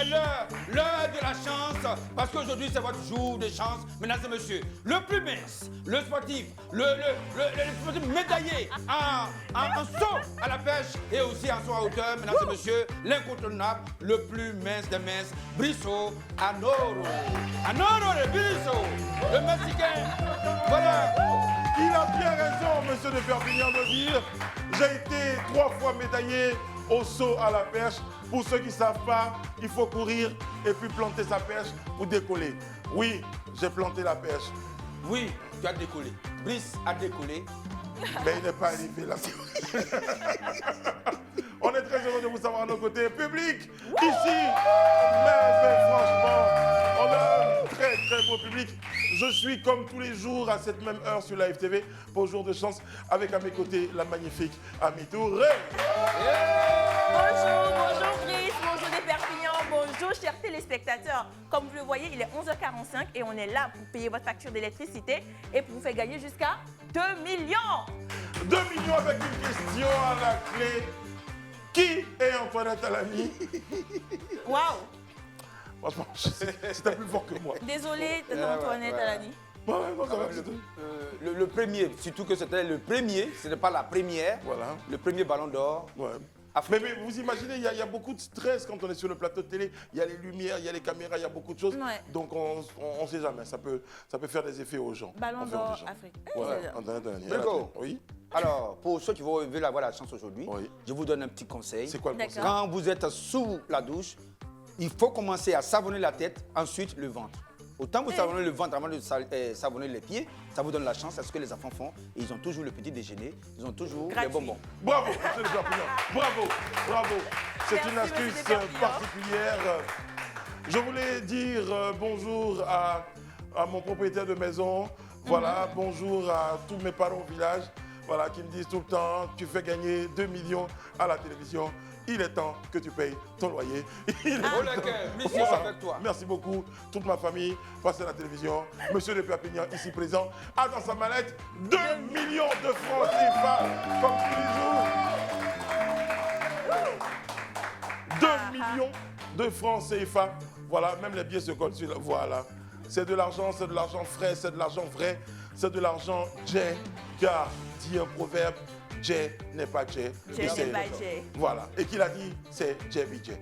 l'heure de la chance, parce qu'aujourd'hui c'est votre jour de chance, mesdames et messieurs. Le plus mince, le sportif, le sportif médaillé en saut à la pêche et aussi en saut à hauteur, mesdames et messieurs, l'incontournable, le plus mince des minces, Brisso Anoro. Anoro de Brisso, le Mexicain. Voilà. Il a bien raison, monsieur de Perpignan, de dire j'ai été 3 fois médaillé au saut à la perche. Pour ceux qui ne savent pas, il faut courir et puis planter sa perche pour décoller. Oui, j'ai planté la perche. Oui, tu as décollé. Brice a décollé. Mais il n'est pas arrivé là. On est très heureux de vous savoir à nos côtés. Public, ici, mais franchement, on a un très très beau public. Je suis comme tous les jours à cette même heure sur la FTV pour Jour de chance avec à mes côtés la magnifique Ami Touré. Bonjour Brice, bonjour les Perpignan, bonjour chers téléspectateurs. Comme vous le voyez, il est 11h45 et on est là pour payer votre facture d'électricité et pour vous faire gagner jusqu'à 2 millions. 2 millions avec une question à la clé. Qui est Antoinette Alamy? Waouh. Franchement, c'était plus fort que moi. Désolé, Antoinette Alamy. Ouais, non, ça va, Le premier, surtout que c'était le premier, ce n'est pas la première, voilà. le premier ballon d'or. Ouais. Mais vous imaginez, il y a beaucoup de stress quand on est sur le plateau de télé. Il y a les lumières, il y a les caméras, il y a beaucoup de choses. Ouais. Donc on ne sait jamais, ça peut faire des effets aux gens. Ballon d'or Afrique. Ouais, Antoinette Alamy. D'accord. Oui. Alors, pour ceux qui veulent avoir la chance aujourd'hui, Oui. je vous donne un petit conseil. C'est quoi le conseil? Quand vous êtes sous la douche, il faut commencer à savonner la tête, ensuite le ventre. Autant vous savonnez le ventre avant de savonner les pieds, ça vous donne la chance. C'est ce que les enfants font. Et ils ont toujours le petit déjeuner, ils ont toujours les bonbons. Bravo, monsieur le Perpignan. Bravo, bravo. C'est une astuce particulière. Je voulais dire bonjour à mon propriétaire de maison. Voilà, bonjour à tous mes parents au village. Voilà, qui me disent tout le temps, tu fais gagner 2 millions à la télévision. Il est temps que tu payes ton loyer. Monsieur, avec toi. Merci beaucoup. Toute ma famille passe à la télévision. Monsieur de Perpignan, ici présent, a dans sa mallette 2 millions de francs CFA, comme tous les jours. 2 millions de francs CFA. Voilà, même les billets se collent sur la... Voilà. C'est de l'argent frais, c'est de l'argent vrai, c'est de l'argent Jay, car dit un proverbe, Jay n'est pas Jay. Jay n'est pas Jay. Voilà. Et qui l'a dit, c'est Jay Jay.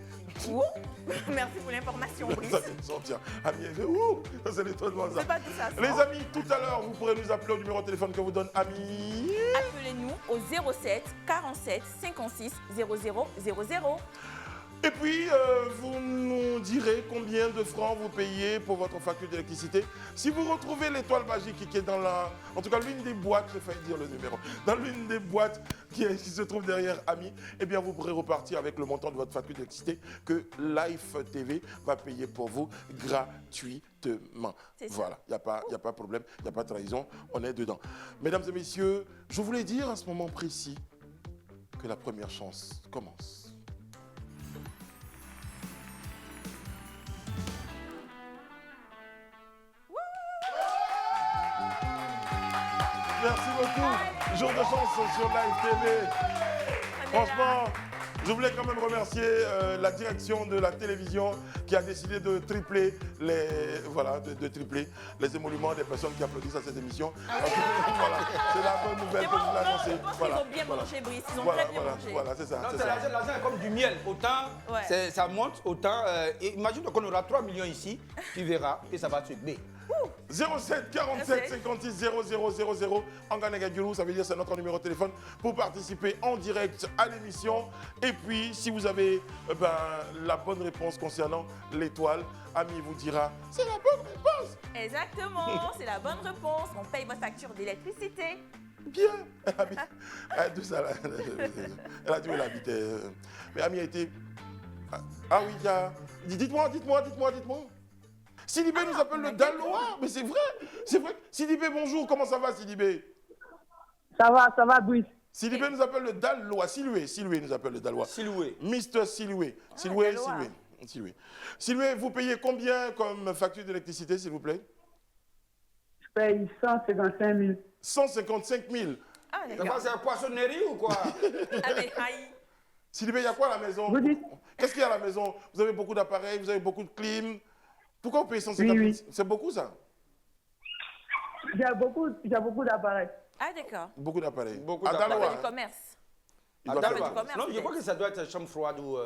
Merci pour l'information, Brice. Ça vient de sortir. Ami, ouh, ça c'est l'étonnement ça. C'est pas tout ça. Les amis, tout à l'heure, vous pourrez nous appeler au numéro de téléphone que vous donne Ami. Appelez-nous au 07 47 56 00 00. Et puis, vous nous direz combien de francs vous payez pour votre facture d'électricité. Si vous retrouvez l'étoile magique qui est dans la... En tout cas, l'une des boîtes, j'ai failli dire le numéro, dans l'une des boîtes qui se trouve derrière Ami, eh bien, vous pourrez repartir avec le montant de votre facture d'électricité que Life TV va payer pour vous gratuitement. Voilà, il n'y a pas de problème, il n'y a pas de trahison, on est dedans. Mesdames et messieurs, je voulais dire à ce moment précis que la première chance commence. Merci beaucoup. Jour de chance sur Live TV. Franchement, je voulais quand même remercier la direction de la télévision qui a décidé de tripler de tripler les émoluments des personnes qui applaudissent à cette émission. Voilà, c'est la bonne nouvelle que je voulais annoncer. Je pense qu'ils ont bien mangé, Brice. Ils ont très bien mangé. Voilà, c'est ça. L'argent est comme du miel. Autant ça monte, autant... imagine qu'on aura 3 millions ici, tu verras que ça va se baisser. 07 47 56 00 00 Anganega Guru, ça veut dire c'est notre numéro de téléphone pour participer en direct à l'émission. Et puis, si vous avez la bonne réponse concernant l'étoile, Ami vous dira c'est la bonne réponse. Exactement, c'est la bonne réponse. On paye votre facture d'électricité. Bien. Tout ça là. Elle a dû l'habiter. Mais Ami a été. Ah oui, il y a. Dites-moi. Sidibé nous appelle le Dalois, mais c'est vrai. Sidibé, bonjour, comment ça va Sidibé? Ça va, Brice. Sidibé nous appelle le Dalois, Siloué nous appelle le Dalois. Siloué. Mister Siloué. Siloué, vous payez combien comme facture d'électricité, s'il vous plaît? Je paye 155 000. 155 000. Ah, C'est la poissonnerie ou quoi? Avec Haï. Sylvie, il y a quoi à la maison? Vous dites? Qu'est-ce qu'il y a à la maison? Vous avez beaucoup d'appareils, vous avez beaucoup de clim. Pourquoi vous payez 150 000? Oui. C'est beaucoup ça? J'ai beaucoup d'appareils. Ah, d'accord. Beaucoup d'appareils. Beaucoup À d'appareils. On fait Daloa, du commerce. il doit Ah, faire d'accord. mal. commerce, Non, je peut-être. crois que ça doit être chambre froide ou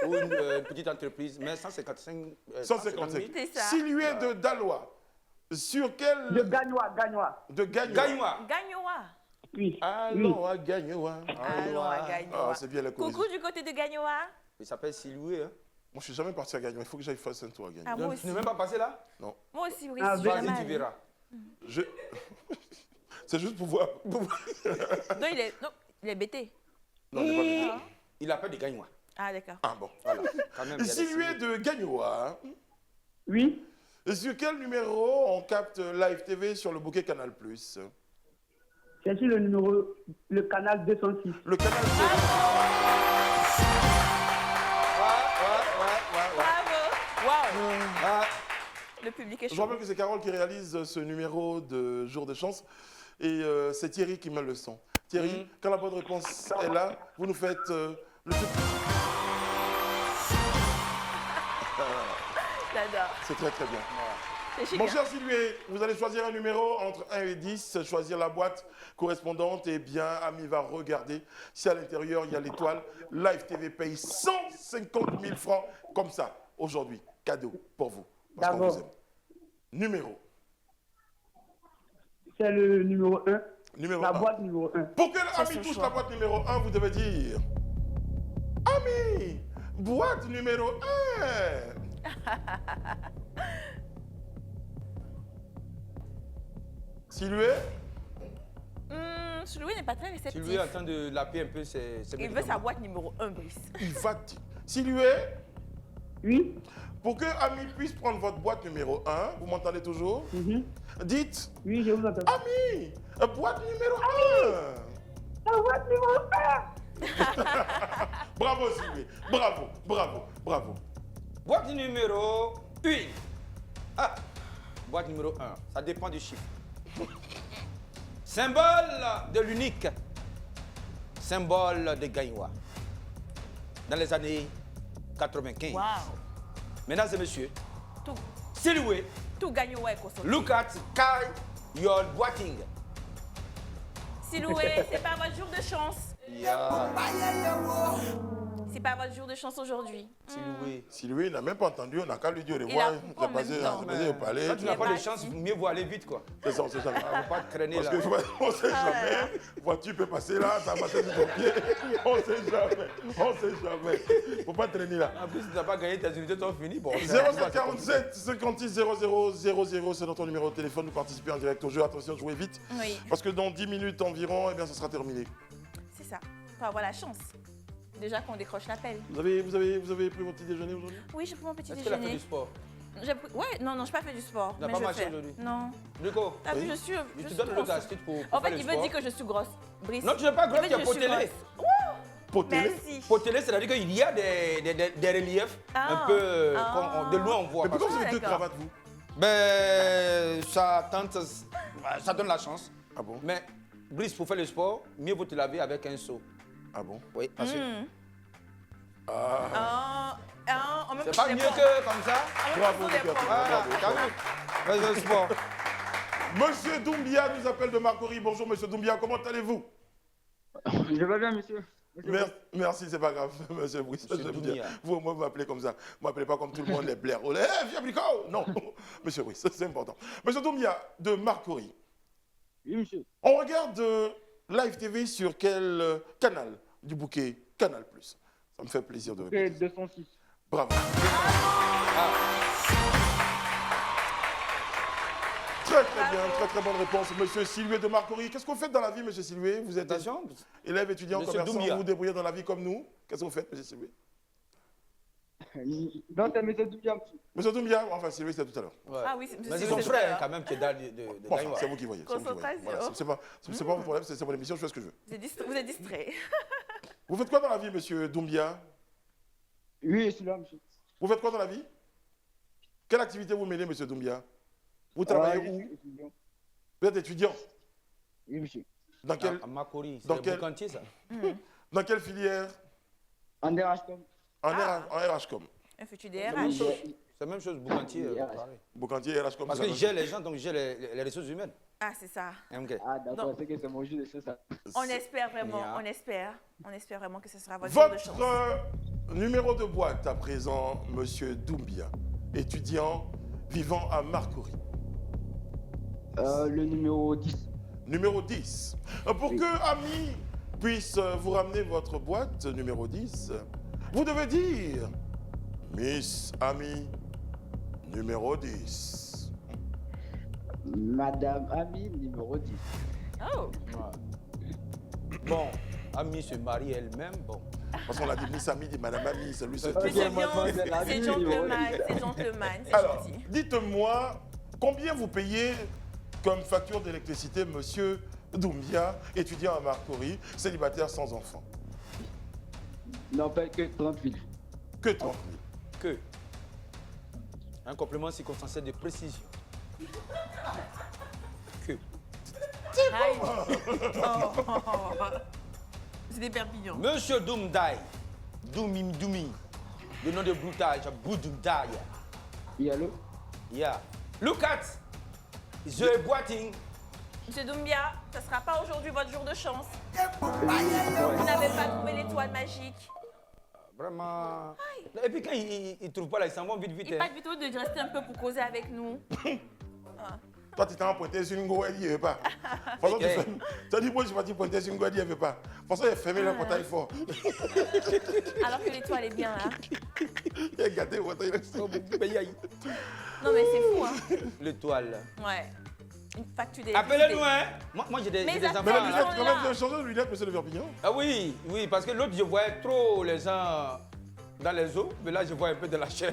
une petite entreprise, mais 155 155. C'est ça. Sylvie de Daloa, sur quel... De Gagnois. De Gagnoa. Gagnois. Gagnoa. Oui. Allons à Gagnoa. Allons à Gagnoa. Ah, c'est bien la comédie. Coucou du côté de Gagnoa. Il s'appelle Siloué. Hein. Moi, je suis jamais parti à Gagnoa. Il faut que j'aille faire un tour à Gagnoa. Ah, moi Tu aussi. n'es même pas passé là? Moi aussi, oui. Ah, je suis vas-y, jamais Vas-y, tu allée. verras. Je... C'est juste pour voir. Non, il est bêté. Non, il n'est pas bien. Il appelle des Gagnois. Ah, d'accord. Ah bon, voilà. Quand même, il y a des Sylvie signes. de Gagnoa. Oui. Sur quel numéro on capte Live TV sur le bouquet Canal+. C'est sur le canal 206. Le canal Bravo. Waouh. Ah, Le public est Je chaud. rappelle que c'est Carole qui réalise ce numéro de Jour de chance et c'est Thierry qui met le son. Thierry, quand la bonne réponse est là, vous nous faites le truc. J'adore. C'est très très bien. C'est Mon génial. cher Sylvie, vous allez choisir un numéro entre 1 et 10, choisir la boîte correspondante et bien, Ami va regarder si à l'intérieur il y a l'étoile. Live TV paye 150 000 francs comme ça aujourd'hui. Cadeau pour vous. Parce qu'on D'accord. vous aime. Numéro. C'est le numéro 1. Numéro La 1. boîte numéro 1. Pour que C'est Ami son touche choix. la boîte numéro 1, vous devez dire Ami, boîte numéro 1. Sylvie, Louis n'est pas très réceptif. Sylvie est en train de laper un peu ses Il veut médicaments. sa boîte numéro 1, Brice. il va. Sylvie, Oui. pour que Ami puisse prendre votre boîte numéro 1, vous m'entendez toujours? Mhm. Dites Oui, je vous entends. Ami, boîte numéro 1. La boîte numéro 1. Bravo Sylvie, bravo, bravo, bravo. Boîte numéro 1. Ah, boîte numéro 1. Ça dépend du chiffre. Symbole de l'unique. Symbole de Gagnois. Dans les années 95. Waouh. Mesdames et messieurs, Tout, Sylvie, tout gagne ouais, Kosovo. look at your boiting. Siloué, c'est pas votre jour de chance. Yeah. C'est pas votre jour de chance aujourd'hui. Sylvie. Sylvie n'a même pas entendu, on n'a qu'à lui dire au Il revoir. a coupé en même temps. J'ai passé au palais. Quand tu Il n'as est pas de parti. chance, mieux vaut aller vite, quoi. C'est ça, on sait jamais. Faut pas traîner Parce là. que on sait jamais, voiture peut passer là, ça va passer sur ton pied. On sait jamais, on sait jamais. Faut pas traîner là. En plus, si tu n'as pas gagné tes unités, sont finies. Bon, 0747 56 00 00, c'est notre numéro de téléphone. Vous participez en direct au jeu. Attention, jouez vite. Oui, Parce que dans 10 minutes environ, eh bien, ça sera terminé. c'est ça. Faut avoir la chance. Déjà qu'on décroche l'appel. Vous avez pris votre petit déjeuner aujourd'hui? Oui, j'ai pris mon petit est-ce qu'elle a fait déjeuner. du sport? Ouais, non, j'ai pas fait du sport. Tu n'as mais pas je marché fais. aujourd'hui? Non. Nico, T'as vu, Oui. je suis. je te suis donne le grosse. gastrique pour En faire fait, le il veut sport. dire que je suis grosse. Brice. Non, tu n'es pas grosse, Il tu veut es dire que je suis potelé. grosse. Potelé. Merci. Potelé, c'est-à-dire qu'il y a des reliefs Ah. un peu, Ah. de loin on voit. Mais pourquoi Parce vous avez deux d'accord. cravates, vous? que, ben, ça tente, ça donne la chance. Ah bon? Mais, Brice, pour faire le sport, mieux vaut te laver avec un seau. Ah bon? Oui, parce que En même c'est temps, pas je mieux les prends. que comme ça. En même Bravo, temps, je les les gars. prends. Voilà, t'as vu? Fais le sport. Monsieur Doumbia nous appelle de Marcory. Bonjour, monsieur Doumbia, comment allez-vous? Je vais bien, monsieur. Merci, c'est pas grave, monsieur Brice. Monsieur j'aime Doumbia. bien. Vous, moi, vous m'appelez comme ça. Vous m'appelez pas comme tout le monde, les Blair. Viens, Brico! Non, monsieur Brice, c'est important. Monsieur Doumbia, de Marcory. Oui, monsieur. On regarde Live TV sur quel canal du bouquet? Canal+. Ça me fait plaisir de C'est répéter. 206. Bravo. Très bien, très bonne réponse, monsieur Sylvie de Marcory. Qu'est-ce que vous faites dans la vie, monsieur Sylvie? Vous êtes Attention, élève, étudiant, Monsieur commerçant, Doumbia. vous vous débrouillez dans la vie comme nous? Qu'est-ce que vous faites, monsieur Sylvie? Non, c'est monsieur Doumbia, monsieur. Monsieur Doumbia, enfin Sylvie, c'était tout à l'heure. ouais. Ah oui, Mais c'est son frère quand même qui est dans de Bon, enfin, Gagnois. c'est vous qui voyez. c'est vous qui voyez. Concentration. Voilà, c'est pas mon problème, c'est mon émission, je fais ce que je veux. Vous êtes distrait. Vous faites quoi dans la vie, monsieur Doumbia? Oui, je suis là, monsieur. Vous faites quoi dans la vie? Quelle activité vous menez, monsieur Doumbia? Vous travaillez Je où? suis étudiant. Vous êtes étudiant? Oui, monsieur. Dans quelle, À Makori, c'est dans le quel- boucantier, ça. dans quelle filière? En DRHcom. En RHcom. Un futur C'est la DRH. même chose. C'est la même chose, Bougantier. pareil. Boucantier, RHcom. Parce que je gère les gens, donc je gère les ressources humaines. Ah, c'est ça. Ok. Ah, d'accord, Non. c'est que c'est mon jeu de choses. Ça. On espère vraiment, Bien. on espère. On espère vraiment que ce sera votre jour de chance. Votre numéro de boîte à présent, Monsieur Doumbia, étudiant vivant à Marcory. Le numéro 10. Numéro 10. Pour que Ami puisse vous ramener votre boîte numéro 10, vous devez dire Miss Ami numéro 10. Madame Ami, numéro 10. Oh, Bon, Ami se marie elle-même, bon. Parce qu'on a dit Miss Ami, dit Madame Ami, c'est lui seul. mais c'est bien, mademoiselle c'est Ami, gentleman, c'est gentleman, c'est Alors, gentil. dites-moi, combien vous payez comme facture d'électricité, Monsieur Doumbia, étudiant à Marcory, célibataire sans enfant? Non, pas que 30 000. Que 30 000. Que un complément circonstanciel de précision. Que Aïe. Oh. C'est des Perpignans. Monsieur Doumdaï, Doumi, le nom de Broutage, Boudoumdaï. Oui, allô? Yeah. Look at the boiting. Monsieur Doumbia, ce ne sera pas aujourd'hui votre jour de chance. Vous n'avez pas trouvé l'étoile magique. Vraiment. Et puis quand ils ne trouvent pas là, ils s'en vont vite. Il pas plutôt de rester un peu pour causer avec nous. Toi, tu t'es emprunté sur une go, elle n'y avait pas. De toute façon, tu as dit, moi, je vais te pointer sur une go, elle n'y avait pas. De toute façon, il a fermé le portail fort. Alors que l'étoile est bien là. Il a gâté le portail. Non mais c'est fou hein. L'étoile. Ouais. Une facture d'électricité. Appelez-nous, hein. Moi j'ai des Mais des ça enfants. Mais la Ils là. lunette, sont quand là. même, vous avez changé de lunettes, monsieur de Perpignan. Ah oui, parce que l'autre, je voyais trop les gens dans les eaux, mais là, je vois un peu de la chair.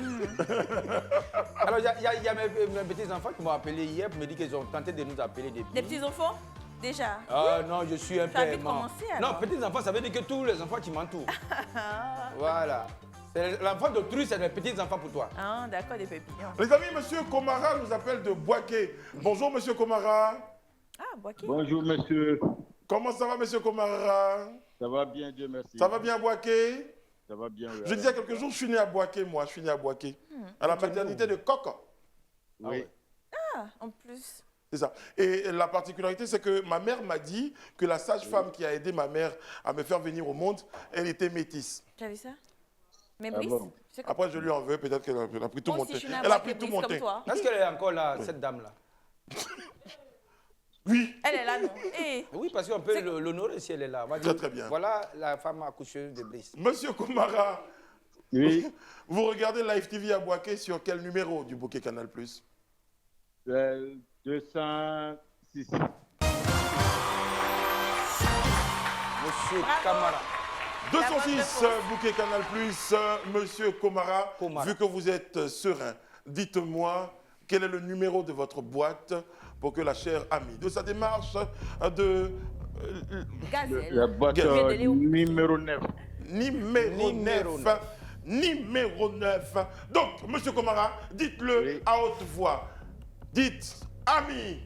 Alors, il y a mes petits-enfants qui m'ont appelé hier pour me dire qu'ils ont tenté de nous appeler depuis. Des petits enfants déjà. Ah non, je suis un peu Ça a vite aimant. commencé, alors. Non, petits-enfants, ça veut dire que tous les enfants qui m'entourent. Voilà. L'enfant d'autrui, c'est les petits-enfants pour toi. Ah d'accord, des Perpignans. Les amis, monsieur Komara nous appelle de Boaké. Bonjour, monsieur Komara. Ah, Boaké. Bonjour, monsieur. Comment ça va, monsieur Komara? Ça va bien, Dieu merci. Ça va bien à Boaké? Ça va bien, oui. Je disais quelques jours, je suis né à Boaké, moi. Je suis né à Boaké. À la maternité de Coq. Oui. Ah, en plus. C'est ça. Et la particularité, c'est que ma mère m'a dit que la sage-femme qui a aidé ma mère à me faire venir au monde, elle était métisse. Tu as vu ça? Mais Ah Brice, bon. tu sais que Après, je lui en veux, peut-être qu'elle a pris tout moi mon aussi, thé. je suis née à Elle a Boaké, pris tout Brice, mon comme thé. toi. Est-ce qu'elle est encore là, cette dame-là? Oui. Elle est là, non? Eh, Oui, parce qu'on peut l'honorer si elle est là. On va Très, dire, très bien. Voilà la femme accoucheuse de Brice. Monsieur Komara, Oui. vous regardez Live TV à Boaké sur quel numéro du bouquet Canal+? 206. Monsieur Bravo. Camara. 206 bouquet Canal+, monsieur Komara, Komara. vu que vous êtes serein, dites-moi quel est le numéro de votre boîte pour que la chère amie de sa démarche de Gazelle. La boîte Gabriel de Léo. numéro 9. numéro Numéro 9. Numéro 9. Donc, monsieur Komara, dites-le Oui. à haute voix. Dites, ami,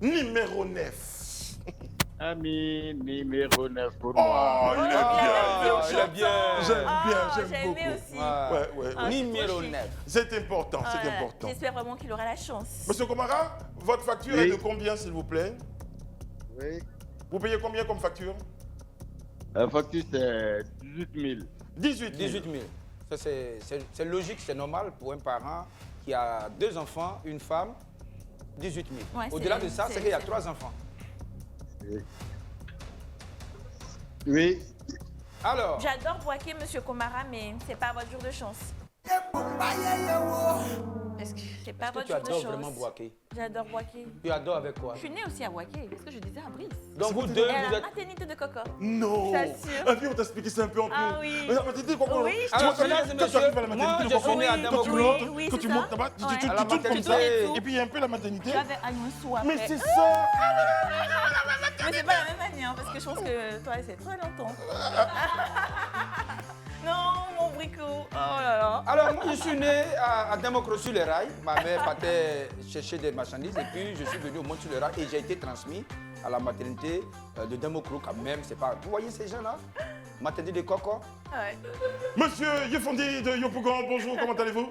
numéro 9. Ami numéro 9 pour Oh, moi. il est Ah, bien. il est bien. J'aime bien, Ah, j'aime j'ai aimé beaucoup. aussi. Ouais, ouais, Ah, ouais. Numéro c'est trop 9. C'est important, c'est Ouais, important. J'espère vraiment qu'il aura la chance. Monsieur Komara, votre facture Oui. est de combien, s'il vous plaît? Oui. Vous payez combien comme facture? La facture, c'est 18 000. 18 000. 18 000. Ça, c'est logique, c'est normal pour un parent qui a 2 enfants, une femme, 18 000. Ouais, Au-delà c'est- de ça, c'est- c'est qu'il y a c'est- 3 enfants. Oui. Alors, J'adore Boaké, monsieur Komara, mais c'est pas votre jour de chance. Est-ce que c'est pas est-ce que votre tu jour de adores chance? vraiment Boaké? J'adore Boaké. Tu adores avec quoi? Je suis née aussi à Boaké, parce que je disais à Brice. Donc vous deux, Et à vous la êtes... maternité de Coco. Non. Je t'assure. Ah, puis on t'a expliqué ça un peu en plus. Ah oui. Mais la maternité, quoi, Oui, tu Alors, vois, mesdames et quand tu messieurs, arrives à la moi, maternité, je le suis né à quand tu Damocro. montes, Oui, quand c'est tu ça. montes là-bas, Ouais. tu À la tournes comme maternité. ça. Et tout. Et puis il y a un peu la maternité. J'avais un sou après. Mais c'est ça. Mais c'est pas la même année, hein, parce que je pense que toi, c'est très longtemps. Non, mon bricot. Oh là là. Alors, moi, je suis né à Damocro sur les rails. Ma mère partait chercher des marchandises et puis je suis venu au monde sur les rails et j'ai été transmis à la maternité de Damocro quand même. C'est pas... Vous voyez ces gens-là? Matadi de Coco. Ouais. Monsieur Yefondi de Yopougon, bonjour, comment allez-vous?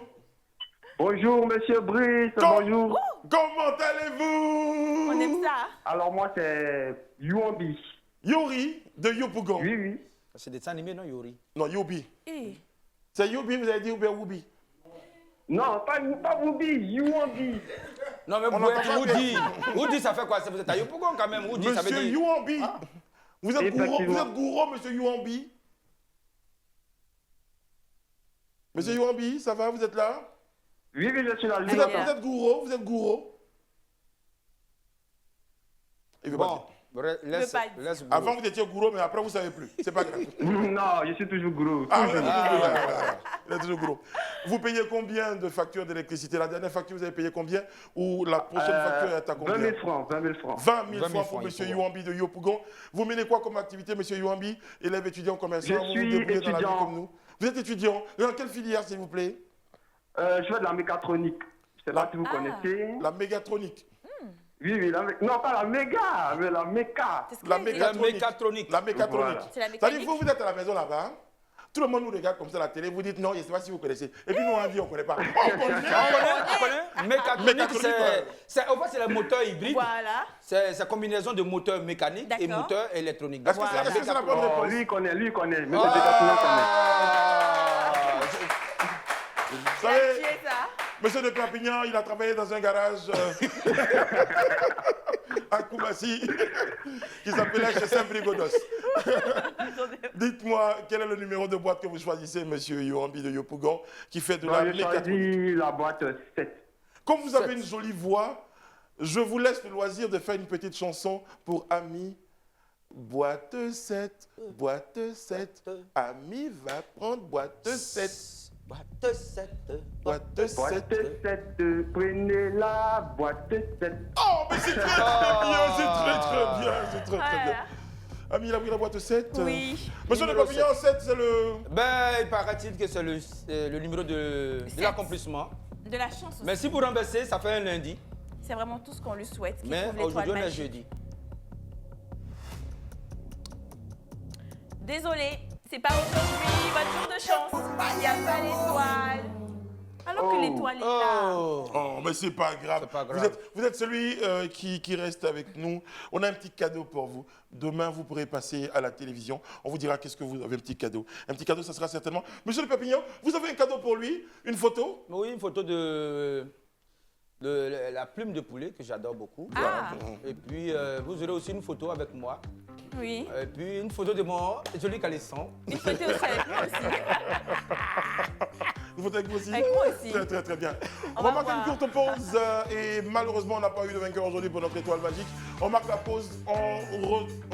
Bonjour, monsieur Brice, Com- bonjour. Comment allez-vous? On aime ça. Alors, moi, c'est Yuambi. Yori de Yopougon. Oui, oui. C'est des dessins animés, non, Yori? Non, Yobi. Eh. C'est Yobi, vous avez dit ou bien Woubi? Non, pas Wubi, Yuambi. Non, mais On vous entend pas Woody. Woody, ça fait quoi? Vous êtes à Yopougon quand même. Woody, ça veut Monsieur dire. Youambi. Vous êtes gourou, Effectivement. monsieur Youambi? Monsieur Youambi, ça va, vous êtes là? Oui, oui, je suis là. Vous Ah, êtes gourou, vous êtes gourou? Il veut pas dire. Bon, laisse. pas dire. Avant, vous étiez gourou, mais après, vous ne savez plus. C'est pas grave. Non, je suis toujours gros. Ah, oui, voilà. Il est toujours gros. Vous payez combien de factures d'électricité? La dernière facture, vous avez payé combien? Ou la prochaine facture est à combien? 20 000 francs, 20 000 francs. 20 000 20 000 francs pour francs, M. il faut Youambi de Yopougon. Vous menez quoi comme activité, M. Youambi? Élève étudiant commerçant, Je vous vous suis débrouillez dans la vie étudiant. comme nous. Vous êtes étudiant. Dans quelle filière, s'il vous plaît? Je fais de la mécatronique. Je sais pas si vous connaissez. La mégatronique. Oui, oui, non, pas la méga, mais la méca. C'est ce qu'il La a dit. mécatronique. La mécatronique. Voilà. C'est la C'est-à-dire, mécanique. vous êtes à la maison là-bas. Tout le monde nous regarde comme ça à la télé. Vous dites non, je ne sais pas si vous connaissez. Et puis nous, on dit on ne connaît pas. On connaît. On connaît? Mécatronique, Mécatronique, en fait, c'est le moteur hybride. Voilà. C'est combinaison de moteur mécanique et D'accord. moteur électronique. Est-ce que c'est est-ce que c'est la bonne Oh, réponse? lui, il connaît. Mais c'est déjà tout le monde connaît. Vous Tu savez, as tué ça. monsieur de Perpignan, il a travaillé dans un garage à Koumassi qui s'appelait chez Saint-Brigodos. Dites-moi, quel est le numéro de boîte que vous choisissez, monsieur Youambi de Yopougon, qui fait de la J'ai mécatronique? choisi la boîte 7. Comme vous avez une jolie voix, je vous laisse le loisir de faire une petite chanson pour Ami. Boîte 7, Ami va prendre boîte 7. Boîte 7. Boîte Boîte 7. 7, prenez la boîte 7. Oh, mais c'est très bien, c'est très bien, c'est très bien. Voilà. Ami, il a pris la boîte 7. Oui. Monsieur de Numéro Perpignan, 7, c'est le... Ben, il paraît-il que c'est le numéro de Sept. l'accomplissement. De la chance aussi. Mais si vous renversez, ça fait un lundi. C'est vraiment tout ce qu'on lui souhaite. qu'il Mais trouve l'étoile aujourd'hui, on est magique. jeudi. Désolé, c'est pas aujourd'hui votre jour de chance. Il n'y a pas l'étoile. Alors que l'étoile est là. Oh, mais c'est pas grave. C'est pas grave. Vous êtes celui qui reste avec nous. On a un petit cadeau pour vous. Demain, vous pourrez passer à la télévision. On vous dira qu'est-ce que vous avez, un petit cadeau. Un petit cadeau, ça sera certainement... Monsieur de Perpignan, vous avez un cadeau pour lui? Une photo? Oui, une photo de la plume de poulet que j'adore beaucoup. Ah. Et puis, vous aurez aussi une photo avec moi. Oui. Et puis, une photo de mon joli caleçon. Une photo aussi avec moi aussi. Une photo avec vous aussi? Avec moi aussi. Très, très, très bien. On va va marquer voir. une courte pause et malheureusement, on n'a pas eu de vainqueur aujourd'hui pour notre étoile magique. On marque la pause, on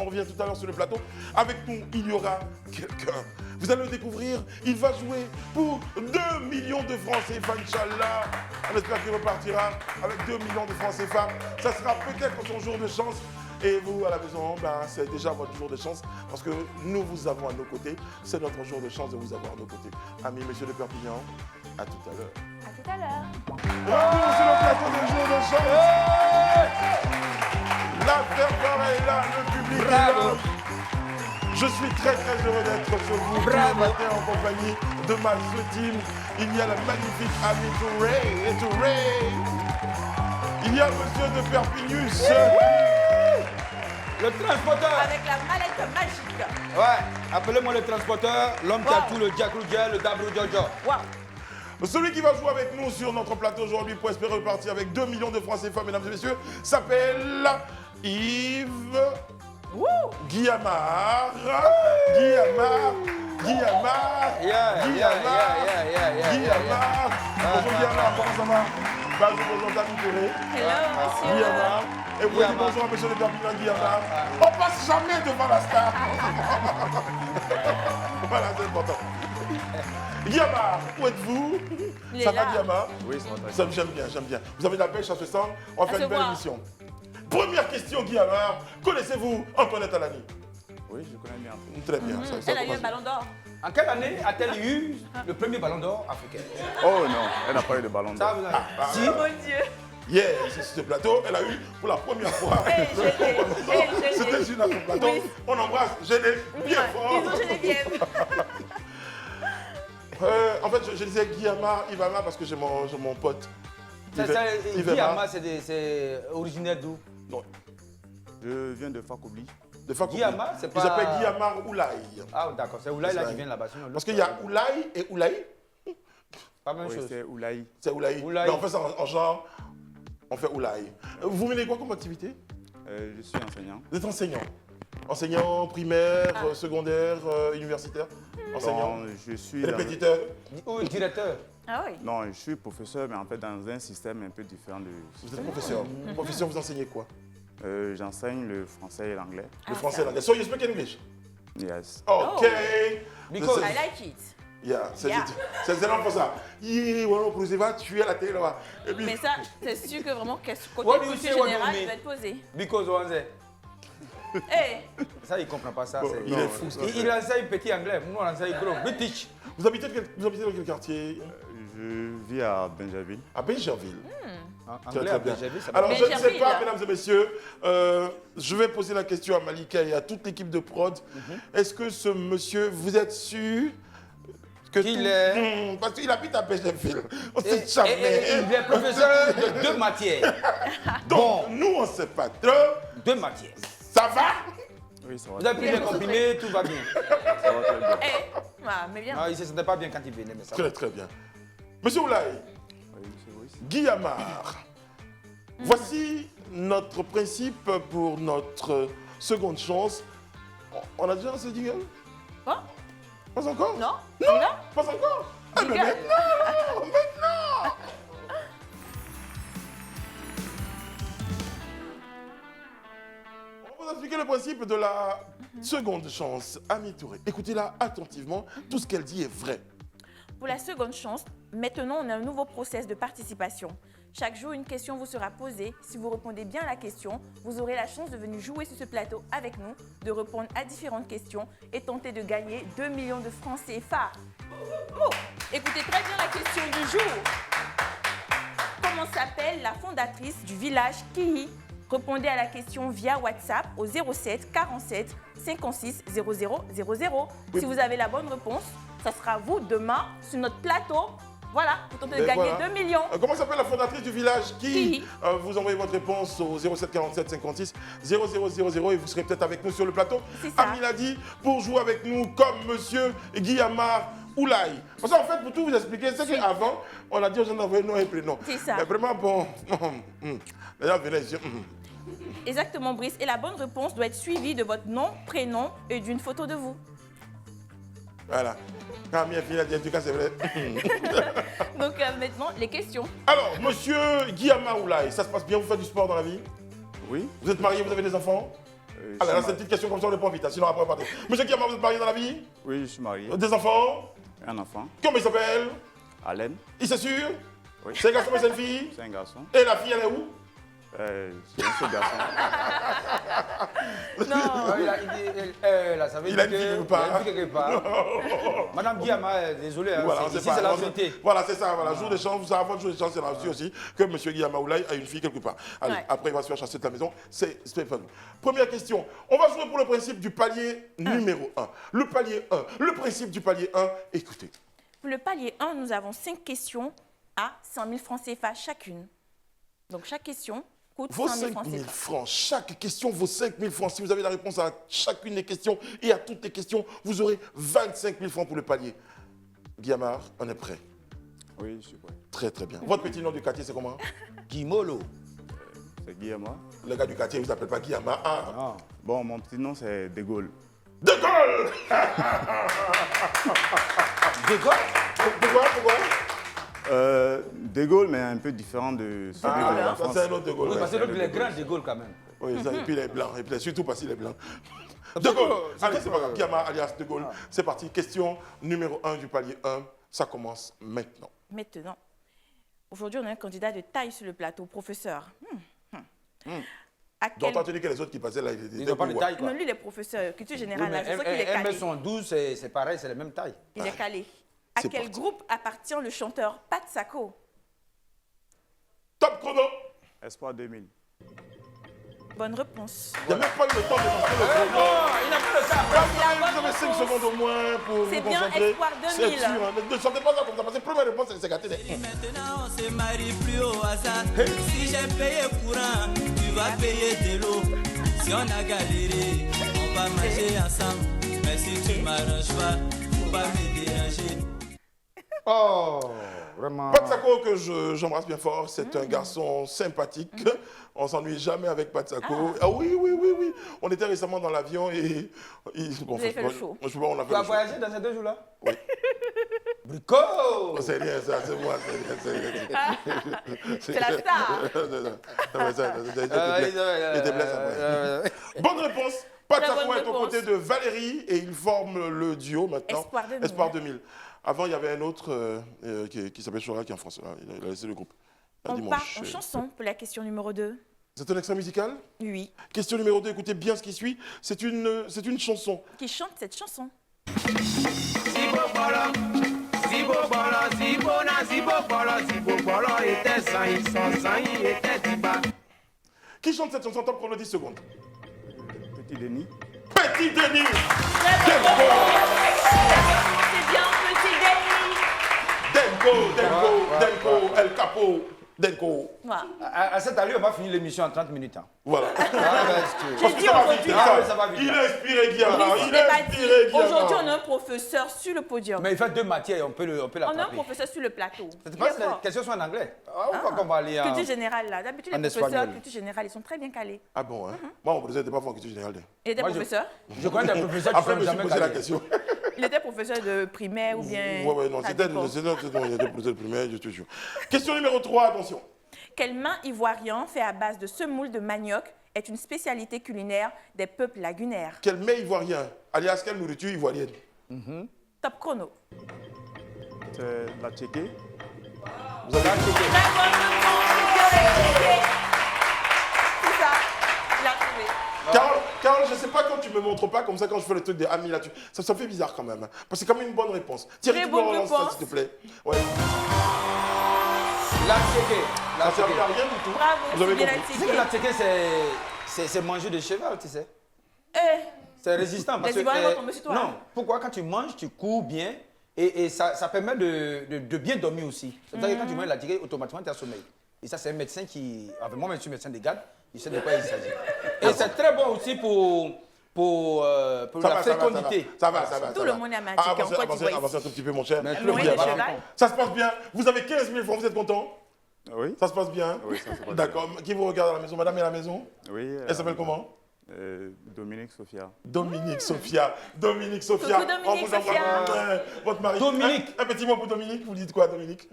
revient tout à l'heure sur le plateau. Avec nous, il y aura quelqu'un. Vous allez le découvrir, il va jouer pour 2 millions de francs CFA, Inch'Allah. On espère qu'il repartira avec 2 millions de francs CFA. Ça sera peut-être son jour de chance. Et vous, à la maison, ben, c'est déjà votre jour de chance parce que nous vous avons à nos côtés. C'est notre jour de chance de vous avoir à nos côtés. Amis, monsieur de Perpignan, à tout à l'heure. À tout à l'heure. Retour sur le plateau de jour de chance. La ferveur est là, le public est là. Je suis très très heureux d'être sur vous tous les matins en compagnie de ma team. Il y a la magnifique Ami Touré et Touré. Il y a monsieur de Perpignus. Le transporteur. Avec la mallette magique. Ouais, appelez-moi le transporteur, l'homme qui a Wow. tout, le Jack Rudier, le Dabro Jojo. Waouh. Celui qui va jouer avec nous sur notre plateau aujourd'hui pour espérer repartir avec 2 millions de francs CFA, mesdames et messieurs, s'appelle Yves Guillamard. Guillamard. Yeah. Guillamard. Bonjour Guillamard, comment ça va? Bah, je vous présente Ami Touré. Hello, monsieur. Guillamard. Et vous dites Guillamard. bonjour à monsieur de Perpignan Guillamard. On passe jamais devant la star. Voilà, c'est important. Guillamard, où êtes-vous? Il est Ça va là. Guillamard? Oui, ça va très Ça, j'aime bien, j'aime bien. Vous avez de la pêche à ce stand, on va faire se une belle voit. émission. Première question, Guillamard. Connaissez-vous Antoinette Alani? Oui, je connais bien. Très bien, ça Elle a eu commence un ballon d'or. En quelle année a-t-elle eu le premier ballon d'or africain? Oh non, elle n'a pas eu de ballon Ça, d'or. vous avez... Si. Mon Dieu. hier sur ce plateau. Elle a eu pour la première fois. C'était sur notre plateau. Oui. On embrasse Geneviève bien fort. Bisous Geneviève. En fait, je disais Guillama, Ivama parce que j'ai mon pote. Guillama, c'est originaire d'où? Non, Je viens de Fakobli. de Fakobli. Guillama, c'est pas... Il s'appelle Guillamar Oulaye. Ah, d'accord, c'est Oulaye là qui vient là-bas. Sinon, Parce qu'il y a Oulaye et Oulaye. pas même Oui, chose. c'est Oulaï. C'est Oulaye. Oulaye. Mais on fait ça en genre, on fait Oulaye. Vous menez quoi comme activité? Je suis enseignant. Vous êtes enseignant? Enseignant primaire, secondaire, universitaire? Enseignant? Bon, je suis dans- Répétiteur? Ou directeur? Ah oui. Non, je suis professeur, mais en fait dans un système un peu différent de... Vous êtes professeur? Professeur, vous enseignez quoi? J'enseigne le français et l'anglais. Le français et l'anglais. So you speak English? Yes. Okay. Because- I like it. Yeah, c'est Yeah. vraiment pour ça. Tu vas tuer la télé là-bas. Et puis, Mais ça, c'est sûr que vraiment, côté What do you culture say, what do you générale, mean? il va être posé. Because Wanze. Eh, Ça, il ne comprend pas ça. Bon, c'est- il est fou, ce Il enseigne petit anglais. Nous, on enseigne gros. British. vous habitez dans quel quartier? Je vis à Benjaville. À Benjerville. Très, Anglais très à bien. BGV, ça Alors, va. je ne sais Benjerville, pas, là. mesdames et messieurs, je vais poser la question à Malika et à toute l'équipe de prod. Est-ce que ce monsieur, vous êtes sûr que Qu'il est- Parce qu'il habite à Benjerville. On ne Et- sait jamais. et il est professeur de 2 matières. Donc, Bon. nous, on ne sait pas trop. 2 matières. Ça va? Oui, ça va. Vous avez pris les comprimés, tout va bien. Ça va très bien. eh. Ah, mais bien. Non, il ne se sentait pas bien quand il venait, mais ça va. Très, très bien. Monsieur Oulaye, Oui, c'est oui. Guillamard, voici notre principe pour notre seconde chance. On a déjà ce jingle? Quoi? Pas encore? Non? Non, On y va? pas encore. Ah, mais Jingle. maintenant. On va vous expliquer le principe de la seconde chance. Ami Touré, écoutez-la attentivement. Tout ce qu'elle dit est vrai. Pour la seconde chance, maintenant, on a un nouveau process de participation. Chaque jour, une question vous sera posée. Si vous répondez bien à la question, vous aurez la chance de venir jouer sur ce plateau avec nous, de répondre à différentes questions et tenter de gagner 2 millions de francs CFA. Oh, écoutez très bien la question du jour. Comment s'appelle la fondatrice du village Kihi? Répondez à la question via WhatsApp au 07 47 56 00 00. Si vous avez la bonne réponse, ça sera vous demain sur notre plateau. Voilà, pour tenter de Et gagner voilà. 2 millions. Comment s'appelle la fondatrice du village qui Qui vous envoyez votre réponse au 07 47 56 00 00 et vous serez peut-être avec nous sur le plateau. C'est ça. Ami l'a dit, pour jouer avec nous comme monsieur Guillamard Oulaye. Parce qu'en fait, pour tout vous expliquer, c'est qu'avant, on a dit aux gens d'envoyer nom et prénom. C'est ça. Mais vraiment, bon. D'ailleurs, venez ici. Exactement, Brice. Et la bonne réponse doit être suivie de votre nom, prénom et d'une photo de vous. Voilà. Quand bien fini, en tout cas, c'est vrai. Donc maintenant, les questions. Alors, monsieur Guillamard Oulaye, ça se passe bien, vous faites du sport dans la vie? Oui. Vous êtes marié, vous avez des enfants? Je Alors, suis là, c'est une petite question comme ça, on répond vite, hein, sinon après on va partir. Monsieur Guillamard, vous êtes marié dans la vie? Oui, je suis marié. Des enfants? Un enfant. Comment il s'appelle? Alain. Il c'est sûr? Oui. C'est un garçon ou c'est une fille? C'est un garçon. Et la fille, elle est où? C'est un seul garçon. Non. Ah, là, ça veut Il dire a une fille que- quelque part. il a une fille quelque part. Madame Guillama, désolé, hein, Voilà, on ici sait pas. c'est la On- vérité. Voilà, c'est ça. Voilà, jour de chance, vous savez, avant le jour de chance, c'est là aussi que monsieur Guillamard Oulaye a une fille quelque part. Allez, Ouais. après, il va se faire chasser de la maison. C'est pas nous. Première question. On va jouer pour le principe du palier numéro 1. Le palier 1. Le principe du palier 1. Écoutez. Pour le palier 1, nous avons 5 questions à 100 000 francs CFA chacune. Donc chaque question coûte Vos 100 000 5 francs 000 CFA. francs, chaque question vaut 5 000 francs. Si vous avez la réponse à chacune des questions et à toutes les questions, vous aurez 25 000 francs pour le palier. Guillamard, on est prêt. Oui, je suis prêt. Très, très bien. Votre petit nom du quartier, c'est comment? Guimolo. C'est Guillemard. Le gars du quartier, il ne vous appelle pas Guillamard. Ah, Ah. Bon, mon petit nom, c'est De Gaulle. De Gaulle. De quoi? Pourquoi? De Gaulle, mais un peu différent de celui de la Ça, France. c'est un autre De Gaulle. Oui, ouais. parce que l'autre, il est grand de Gaulle quand même. Oui, ça, et puis il est blanc. Et puis surtout parce qu'il est blanc. De Parce que, Gaulle. c'est Allez, tout, c'est pas grave. Guillamard alias De Gaulle. C'est parti. Question numéro 1 du palier 1. Ça commence maintenant. Maintenant, aujourd'hui, on a un candidat de taille sur le plateau, professeur. À Donc, quel... t'as entendu que les autres qui passaient là, Ils n'ont pas de taille, quoi. Non, lui, il est professeur, culture Oui, générale. mais là, je sais qu'il est calé. 1m12, c'est pareil, c'est la même taille. Il est calé. À C'est quel parti. groupe appartient le chanteur Pat Sako? Top chrono. Espoir 2000. Bonne réponse. Il n'y a même pas eu le temps de lancer le chrono. Non, il n'a pas le temps. Vous avez 5 secondes au moins pour C'est vous bien concentrer. Espoir 2000. C'est sûr, hein. Ne chantez pas ça comme ça, parce que première réponse, c'est gâté. Maintenant on se marie plus au hasard. Si j'ai payé courant, tu vas payer de l'eau. Si on a galéré, on va manger ensemble. Mais si tu m'arranges pas, faut pas me déranger. Oh, vraiment. Pat Sako, que j'embrasse bien fort, c'est un garçon sympathique. On s'ennuie jamais avec Pat Sako. Ah oui, oui, oui, oui. On était récemment dans l'avion et... Vous avez fait le show. Je sais pas, on a fait Tu as le show. voyagé dans ces 2 jours-là? Oui. Brico! Oh, c'est rien, ça, c'est moi, c'est rien. C'est la star. Il était blessé après. Bonne réponse. Pat Très Sako bonne est aux réponse. côtés de Valérie et ils forment le duo maintenant. Espoir 2000. Espoir 2000. Avant, il y avait un autre qui s'appelle Chora qui est en France. Là. Il a laissé le groupe. Un On dimanche. part en chanson pour la question numéro 2. C'est un extrait musical? Oui. Question numéro 2, écoutez bien ce qui suit. C'est une chanson. Qui chante cette chanson? Qui chante cette chanson? Top chrono 10 secondes. Petit Denis. Petit Denis. C'est bien Petit Denis. Denko, El Capo, Denko. Voilà. À cette allure, on va finir l'émission en 30 minutes. Hein. Voilà. Ah, ben, J'ai dit Ça va aujourd'hui, vite, Ah oui, ça va vite, Il là. a inspiré Guillaume. Brice, Il je a t'ai pas dit. inspiré Guillaume. Aujourd'hui, on a un professeur sur le podium. Mais il fait 2 matières, on peut On a un l'attraper. professeur sur le plateau. C'est Il pas est si les fort. questions sont en anglais. Ah, ou pas qu'on va aller en... Culture générale, là. D'habitude, En les professeurs espagnol. culture générale, ils sont très bien calés. Ah bon, hein? Moi, mon professeur n'était pas fort en culture générale. Il était Moi, professeur Je connais des professeurs qui Après, sont je me suis jamais posé la calés. question. Il était professeur de primaire ou bien... Ouais, non, ça c'était dépend. il était professeur de primaire, je te jure. Question numéro 3, attention. Quel main ivoirien fait à base de semoule de manioc est une spécialité culinaire des peuples lagunaires? Quel mets ivoirien, alias quelle nourriture ivoirienne? Top chrono. C'est la tchéquée. Vous avez Très bonne réponse. C'est ça. Il a trouvé. Carole, je sais pas quand tu me montres pas comme ça, quand je fais le truc des amis là-dessus. Ça me fait bizarre quand même. Hein. Parce que c'est quand même une bonne réponse. Thierry, Très tu peux me bonne relancer ça, réponse. s'il te plaît. Ouais. La tchéquée. La Ça ne tchéquée. sert à rien du tout. Bravo, Vous avez c'est bien compris. la Tu sais que la tchéquée, c'est manger de cheval, tu sais. Eh, C'est résistant. Parce Les Ivoiriens que, vont tomber sur toi. Non, pourquoi quand tu manges, tu cours bien et ça permet de bien dormir aussi. C'est-à-dire que quand tu manges la tchéquée, automatiquement, tu as sommeil. Et ça, c'est un médecin qui... Enfin, moi, je suis médecin de garde, je sais de quoi il s'agit. Et c'est très bon aussi pour la fécondité. Ça va. Tout le monde est amateur en Côte d'Ivoire Avancez un tout petit peu, mon cher. Mais Loin Bien, des voilà. chevals. Ça se passe bien. Vous avez 15 000 francs, vous êtes content? Oui. Ça se passe bien? Oui, ça se passe bien. D'accord. Qui vous regarde à la maison? Madame est à la maison? Oui. Elle s'appelle comment? Dominique Sophia. Dominique Sophia. Dominique Sophia. Coucou, Dominique On vous envoie Sophia. votre mari. Dominique. Un petit mot pour Dominique. Vous dites quoi, Dominique?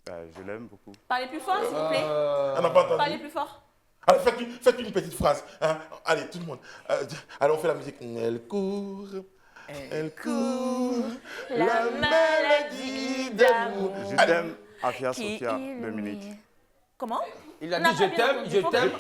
Je l'aime beaucoup. Parlez plus fort, s'il vous plaît. On n'a pas entendu. Parlez plus fort. Allez, faites une petite phrase. Hein. Allez, tout le monde. Allez, on fait la musique. Elle court. Elle court. La maladie d'amour. Je Allez. t'aime, Afia Qui Sophia, illumine. Dominique. Comment? Il a On n'a dit pas je bien t'aime, entendu. je Faut t'aime. plus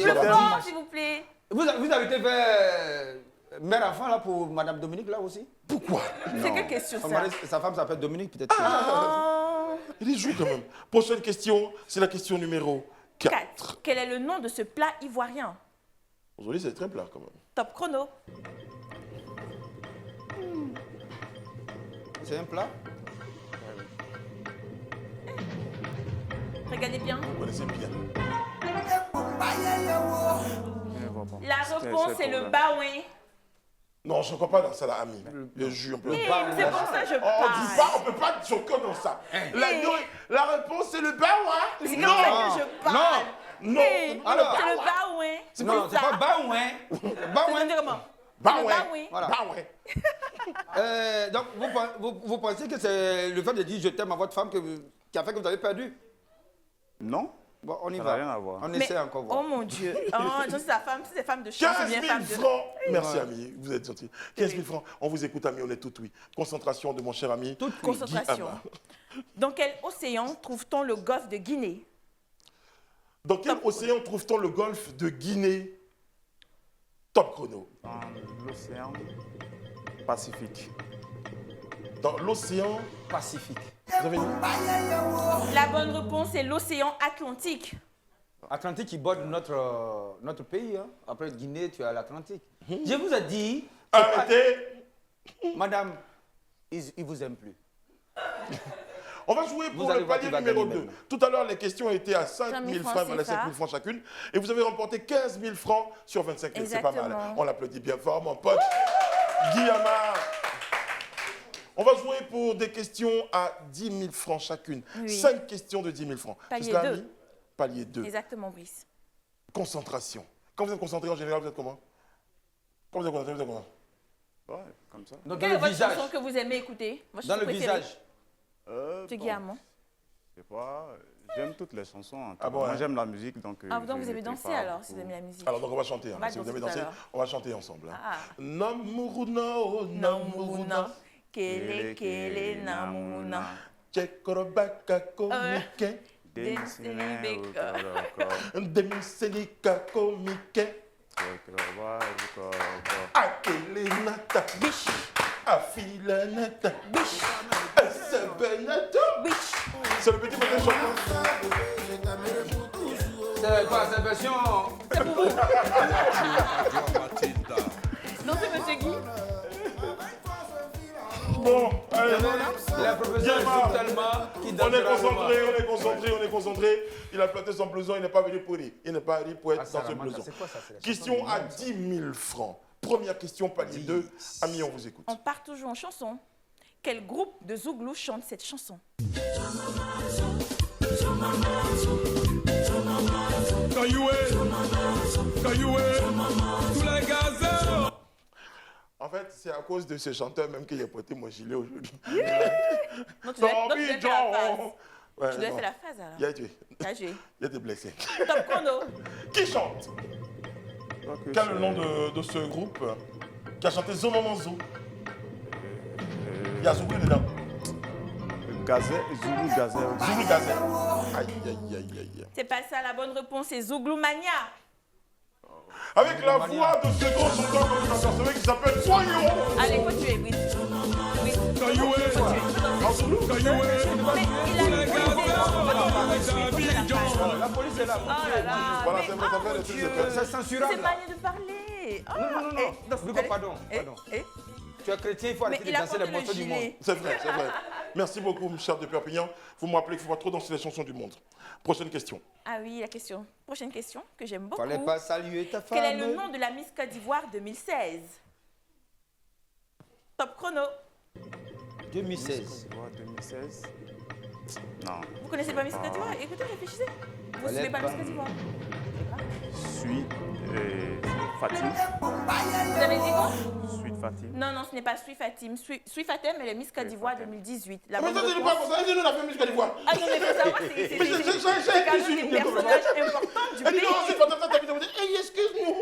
Ça va. fort, s'il vous plaît. Vous avez été faire mère-enfant là pour Madame Dominique là aussi? Pourquoi? C'est quelle question, Son ça? mari, sa femme s'appelle Dominique peut-être. Oh. Il joue quand même. Prochaine question, c'est la question numéro 4. 4. Quel est le nom de ce plat ivoirien? Aujourd'hui, c'est très plat quand même. Top chrono. C'est un plat? Regardez bien. Vous connaissez bien. Je ne vois pas. La réponse est le baouin. Non, je ne crois pas dans ça, la amie. Je jure un peu. Eh, c'est pour ça que je Oh, dis pas, parle. on ne peut pas choquer dans ça. Eh. La réponse, c'est le baouin. C'est comme ça que je parle. Non. Eh, Alors. c'est le baouin. Non, c'est pas baouin. C'est Baouin. comment? Baouin. Le baouin. Voilà. Baouin. Donc, vous pensez que c'est le fait de dire je t'aime à votre femme qui a fait que vous avez perdu? Non. Bon, on y Ça va. n'a rien à voir. On Mais- essaie encore voir. Oh mon Dieu. Oh, c'est sa femme, c'est femme de chance ou 15 bien 000 femme de... francs. Merci, ami. Vous êtes gentil. 15 000 francs. On vous écoute, ami. On est tout oui. Concentration de mon cher ami. Toute Guy concentration. Ama. Dans quel océan trouve-t-on le golfe de Guinée? Dans quel océan trouve-t-on le golfe de Guinée? Top chrono. Dans l'océan Pacifique. Dans l'océan Pacifique. Vous avez dit La bonne réponse est l'océan Atlantique. Atlantique qui borde notre pays. Hein. Après Guinée, tu as l'Atlantique. Je vous ai dit... Arrêtez. Madame, il vous aime plus. On va jouer pour allez le voir palier qui va numéro gagner 2. maintenant. Tout à l'heure, les questions étaient à 5 000 5 000 francs, voilà, 5 000 francs chacune. Et vous avez remporté 15 000 francs sur 25 000. C'est pas mal. Exactement. On l'applaudit bien fort, mon pote. Guillaume. On va jouer pour des questions à 10 000 francs chacune. Oui. 5 questions de 10 000 francs. Palier Jusqu'à 2. ami Palier 2. Exactement, Brice. Concentration. Quand vous êtes concentré en général, vous êtes comment? Quand vous êtes concentré, vous êtes comment? Ouais, comme ça. Donc, Quelle dans est le votre visage. chanson que vous aimez écouter? Votre Dans chanson le préférée? visage. C'est Bon, Guillermo. je sais pas, j'aime toutes les chansons. En tout Ah bon, cas. Moi, hein? j'aime la musique, donc... Ah, donc je vous aimez n'écris danser pas alors, si vous beaucoup. aimez la musique. Alors, donc on va chanter. Hein. On va Si vous aimez danser danser, tout à l'heure. on va chanter ensemble. Hein. Ah. Namuruna, oh, Namuruna. Kele, namuna. Chekorobaka komike. Demisine Beka. ukoroko, Demiselika komike. tekroba ukoroko. Akelenata. Biche, Afilanata. biche, Sebenata. biche. C'est le petit matin chantant. C'est pas cette version. C'est pour vous. Dansez, monsieur Guy. Bon, allez. La professeure Guillemard. joue tellement qu'il danse On est la concentré, on est concentré, on est concentré. Il a planté son blouson, il n'est pas venu pour rire. Il n'est pas venu pour être Ah, ça dans ce remonte, blouson. c'est quoi ça? C'est la Question chanson à du monde, 10 000 francs. Première question, palier 2. Ami, on vous écoute. On part toujours en chanson. Quel groupe de Zouglou chante cette chanson? En fait, c'est à cause de ce chanteur même que j'ai porté mon gilet aujourd'hui. Non, tu dois faire la phase. Ouais, Tu dois non. faire la phase alors. Il a tué. T'as joué. Il a été blessé. Top chrono. Qui chante? Je crois que Quel est le c'est- nom de ce groupe qui a chanté Zo Maman Zo? Il y a Zouglou dedans. Gazelle, Zulu Gazelle. Zouglou Gazelle. Aïe, aïe, aïe, aïe, aïe. C'est pas ça la bonne réponse, c'est Zouglou Mania. Avec la voix de ce grand chanteur que vous apercevez qui s'appelle Soignon. Allez, faut tuer, Brice. Brice. En Zoulou. Mais il a La police est là. Oh là là. Voilà, mais- c'est bon, oh ça fait mon des trucs, Dieu. c'est fait. C'est censurable. C'est manière de parler. Oh. Non, non, non. Lugo, allez. pardon. Eh, Pardon. eh. Tu es chrétien, il faut Mais arrêter de il a danser porté les le morceaux du monde. gilet. C'est vrai, c'est vrai. Merci beaucoup, mon cher de Perpignan. Vous me rappelez qu'il ne faut pas trop danser les chansons du monde. Prochaine question. Ah oui, la question. Prochaine question que j'aime beaucoup. Fallait pas saluer ta femme. Quel est le nom de la Miss Côte d'Ivoire 2016? Top chrono. 2016. 2016. Non. Vous connaissez pas Miss Côte d'Ivoire? Écoutez, réfléchissez. Vous ne Fallait suivez pas pas. Miss Côte d'Ivoire? Suite Fatim. Vous avez dit quoi? Suite Fatim. Non, non, ce n'est pas Sui Fatim. Sui Fatim, elle est Miss Côte d'Ivoire 2018. La Mais bonne ça, c'est réponse- pas comme ça. Dis-nous la famille Côte d'Ivoire. Ah non, mais faut savoir, c'est Mais j'ai quand écrit même sur des une personnages importants du Elle dit pays. non, c'est pas ça, t'as dit, hey, excuse-nous.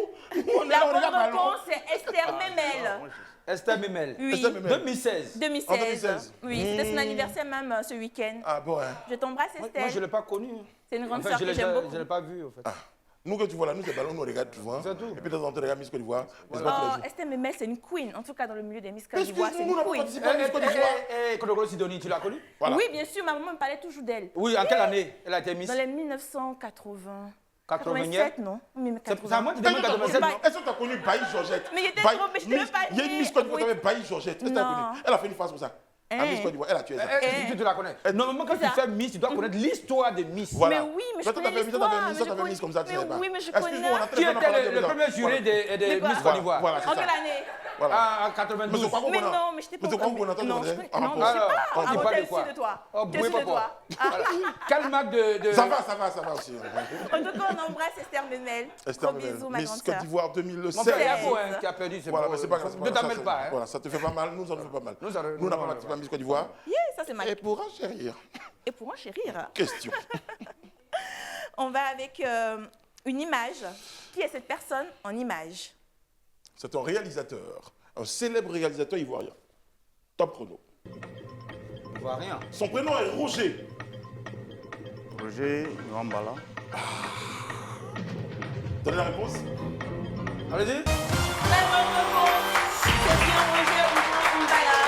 On est La là, on bonne regarde pas loin. réponse, c'est Esther Memel. Esther Memel. Oui. Esther Memel. 2016. 2016. En 2016. Oui, c'était son anniversaire même ce week-end. Ah bon, hein. Je t'embrasse, Moi, Estelle. je ne l'ai pas connu. C'est une grande Enfin, sœur je que l'ai j'aime beaucoup. je l'ai pas vu, en fait. Nous, que tu vois là, nous, c'est ballon, nous, on regarde, tu vois. C'est tout. Et puis, de temps en temps, on regarde Miss Côte d'Ivoire. Mais c'est pas tous les Oh, jours. Esther Memel, c'est une queen. En tout cas, dans le milieu des Miss Côte d'Ivoire, c'est Excuse-nous, nous une n'avons pas queen. participé à Miss Côte d'Ivoire. Kodogolo Sidonie, tu l'as connue? Voilà. Oui, bien sûr, ma maman me parlait toujours d'elle. Oui, en quelle année elle a été Miss? Dans les 1980. 80e? 87, non? Oui, mais C'est à 80. moi de Est-ce demander que t'as 87, connu- non? est-ce que tu as connu Baï Georgette? Mais j'étais Baï- trop- mais je t'avais Miss- pas Il y a une dit. Miss Côte d'Ivoire qui Oui. s'appelle Baï Georgette. Est-ce que tu as Non. connu? Elle a fait une phrase comme ça. À Miss Côte d'Ivoire, elle a tué ça. Tu la connais. Normalement, quand tu Ça. fais Miss, tu dois connaître l'histoire de Miss. Voilà. Mais oui, mais je Toi, t'as connais fait Miss, toi, t'as fait l'histoire, Miss, mais toi, t'as fait Miss comme ça, tu mais sais pas. oui, mais je Excuse-nous, connais. on a Qui très bien était parlé le de premier ça. juré Mais des quoi? Miss Côte d'Ivoire? Voilà, c'est En ça. quelle année? Voilà. En Mais 92. c'est pas Mais qu'on a- non, mais je t'ai pas Mais c'est quoi qu'on a entendu Non, dire? je Ah, non, bon. je sais Alors, pas. on Ah, dit bon, pas t'es de quoi? sûr de toi. Oh, T'es bouez sûr de pas toi. Voilà. Quelle marque de... Ça va aussi. En tout cas, on embrasse Esther Memel. Esther Gros Memel, bisous, ma Miss grande Côte sœur. d'Ivoire Mon 2016. père, il y a 16. beau, hein, qui a perdu, c'est Voilà, beau. mais c'est pas grave. Ne t'emmêle pas, hein. Voilà, ça te fait pas mal, nous, ça ne fait pas mal. Nous, ça- Nous, on non, n'a pas non, participé à Miss Côte d'Ivoire. Yeah, ça c'est ma. Et pour en chérir, Et pour en chérir, question. on va avec une image. Qui est cette personne en image? C'est un réalisateur, un célèbre réalisateur ivoirien. Top chrono. On voit rien. Son prénom est Roger. Roger Rambala. Donnez la réponse. Allez-y. La bonne réponse, c'est bien Roger Mbala.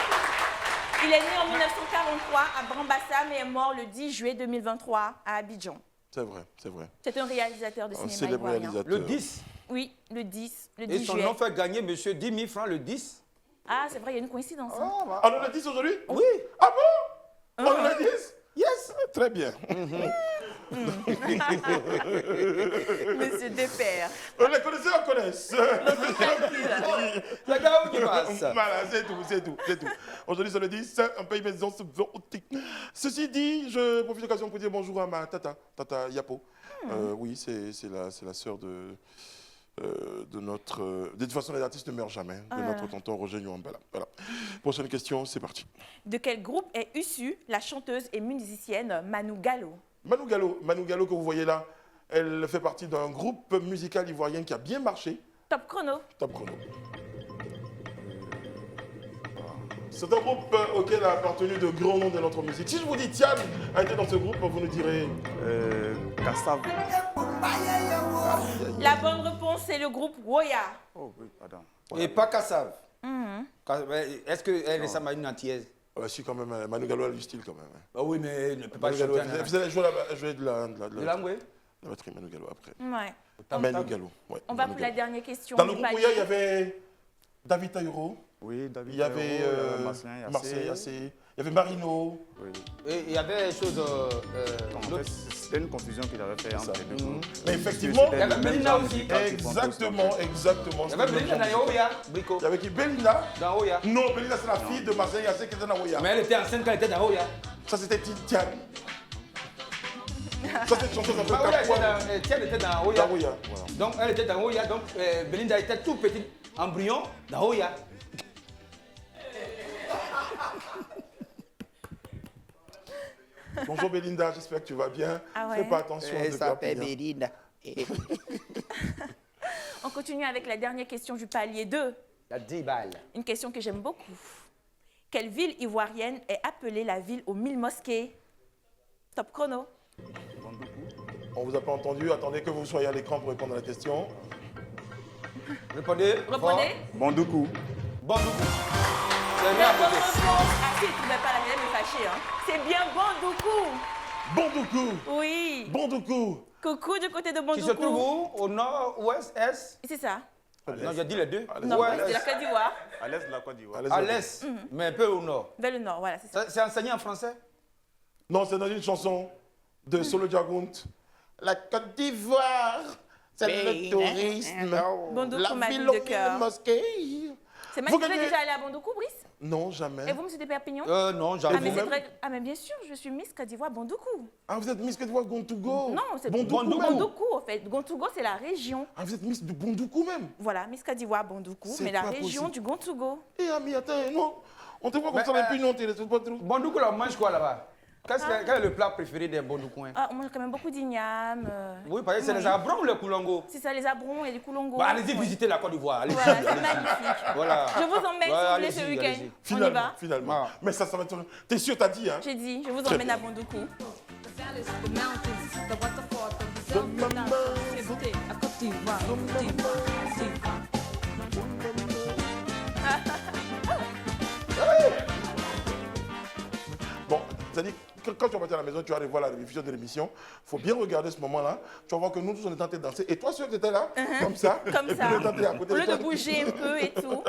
Il est né en 1943 à Brambassa, mais est mort le 10 juillet 2023 à Abidjan. C'est vrai, c'est vrai. C'est un réalisateur de Un cinéma célèbre ivoirien. réalisateur. Le 10. Oui, le 10 Et son juillet. nom fait gagner monsieur 10 000 francs le 10. Ah, c'est vrai, il y a une coïncidence. hein. Ah, on a 10 aujourd'hui? Oui. Ah bon? On a 10? Yes. Très bien. Monsieur Despères. Les connaisseurs connaissent. La gars où tu passes. Voilà, c'est tout, c'est tout, c'est tout. Aujourd'hui, c'est le 10, un pays maison subverti. Ceci dit, je profite de l'occasion pour dire bonjour à ma tata Yapo. Oui, c'est la sœur de notre... de toute façon, les artistes ne meurent jamais. De notre tonton Roger Nyuambala. Voilà. Prochaine question, c'est parti. De quel groupe est issue la chanteuse et musicienne Manu Gallo? Manu Gallo que vous voyez là, elle fait partie d'un groupe musical ivoirien qui a bien marché. Top chrono. Top chrono. C'est un groupe auquel a appartenu de grands noms de notre musique. Si je vous dis Tian a été dans ce groupe, vous nous direz... Kassav. La bonne réponse, c'est le groupe Woya. Oh oui, pardon. Et pas Kassav. Est-ce qu'elle est sa marine antillaise? Si, quand même, Manu Gallo a du style quand même. Ah oui, mais elle ne peut pas Manu Gallo, chanter. elle jouait de la batterie Manu Gallo après. Ouais. Manu Gallo, ouais. On va Manu pour la Gallo. dernière question. Dans le du groupe palier. Ouya, il y avait David Taïro, Oui, David. il y avait Marseille Yassé, il y avait Marino. Oui. Et il y avait des choses. En fait, c'était une confusion qu'il avait fait entre les deux groupes. Mais effectivement, C'était il y avait le même Belinda genre aussi. musical qui font tous exactement. Il y c'était avait le Belinda même dans genre. Oya, Brico. Il y avait qui? Belinda? Dans Oya. Non, Belinda, c'est la fille de Marseille Yassé qui était dans Ouya. Mais elle était enceinte quand elle était dans Oya. Ça, c'était Tian. Ça, c'est une chanson qui Bah, Oya s'appelle Tian était dans Oya. Dans Ouya, voilà. Donc elle était dans Oya. Donc Belinda était tout petit embryon dans Oya. Bonjour Belinda, j'espère que tu vas bien. Ah ouais. Fais pas attention de Perpignan. Belinda. On continue avec la dernière question du palier 2. La 10 balles. Une question que j'aime beaucoup. Quelle ville ivoirienne est appelée la ville aux 1000 mosquées? Top chrono. On vous a pas entendu, attendez que vous soyez à l'écran pour répondre à la question. Répondez. Reprenez. Bondoukou. Bandoukou. C'est La bien bonne côté. réponse. Ah si, tu ne pas la même me fâcher. Hein. C'est bien Bondoukou. Bondoukou. Oui. Bondoukou. Coucou du côté de Qui se trouve Bondoukou. où? Au nord, ouest, est? C'est ça. Non, j'ai dit les deux. Non, Ouest, c'est la Côte d'Ivoire. À l'est de la Côte d'Ivoire. Allez-y. à l'est, mais un peu au nord. Vers le nord, voilà, c'est ça. C'est enseigné en français? Non, c'est dans une chanson de Solo Diagunt. La Côte d'Ivoire, c'est le tourisme. Bondoukou, La ma ville ville de aux cœur. 1000 mosquées. C'est Vous vous êtes gagnez- déjà allé à Bondoukou, Brice? Non, jamais. Et vous, monsieur de Perpignan? Non, Ah, j'arrive. mais c'est vous-même vrai. Ah, mais bien sûr, je suis Miss Côte d'Ivoire Bondoukou. Ah, vous êtes Miss Côte d'Ivoire Gontougo? Non, c'est Bondoukou même. Bondoukou, en fait. Gontougo, c'est la région. Ah, vous êtes Miss de Bondoukou même? Voilà, Miss Côte d'Ivoire, Bondoukou, C'est mais la pas région possible. du Gontougo. Eh, ami, attends, non. On te voit comme Mais, ça, et puis non, t'es pas trop. Bondoukou, là, on mange quoi là-bas? Quel est le plat préféré des Bondoukouins? Ah, on mange quand même beaucoup d'igname. Oui, parce que c'est les Abrons ou les Koulongo? C'est ça, les abrons et les coulongos. Bah, allez-y visiter la Côte d'Ivoire. Allez-y. Voilà, c'est magnifique. Voilà. Je vous emmène, si vous voulez, allez-y, ce week-end. allez-y. On y Finalement, va? finalement. Ah. Mais ça va être... T'es sûr, t'as dit, hein? J'ai dit, je vous Très emmène bien. à Bondoukou. Bon, c'est-à-dire que quand tu vas partir à la maison, tu vas aller voir la diffusion de l'émission. Il faut bien regarder ce moment-là. Tu vas voir que nous tous, on est tentés de danser. Et toi, sûr que tu étais là, comme ça. Comme et ça. puis le temps, t'es à côté Au de lieu toi. de bouger un peu et tout. Bon,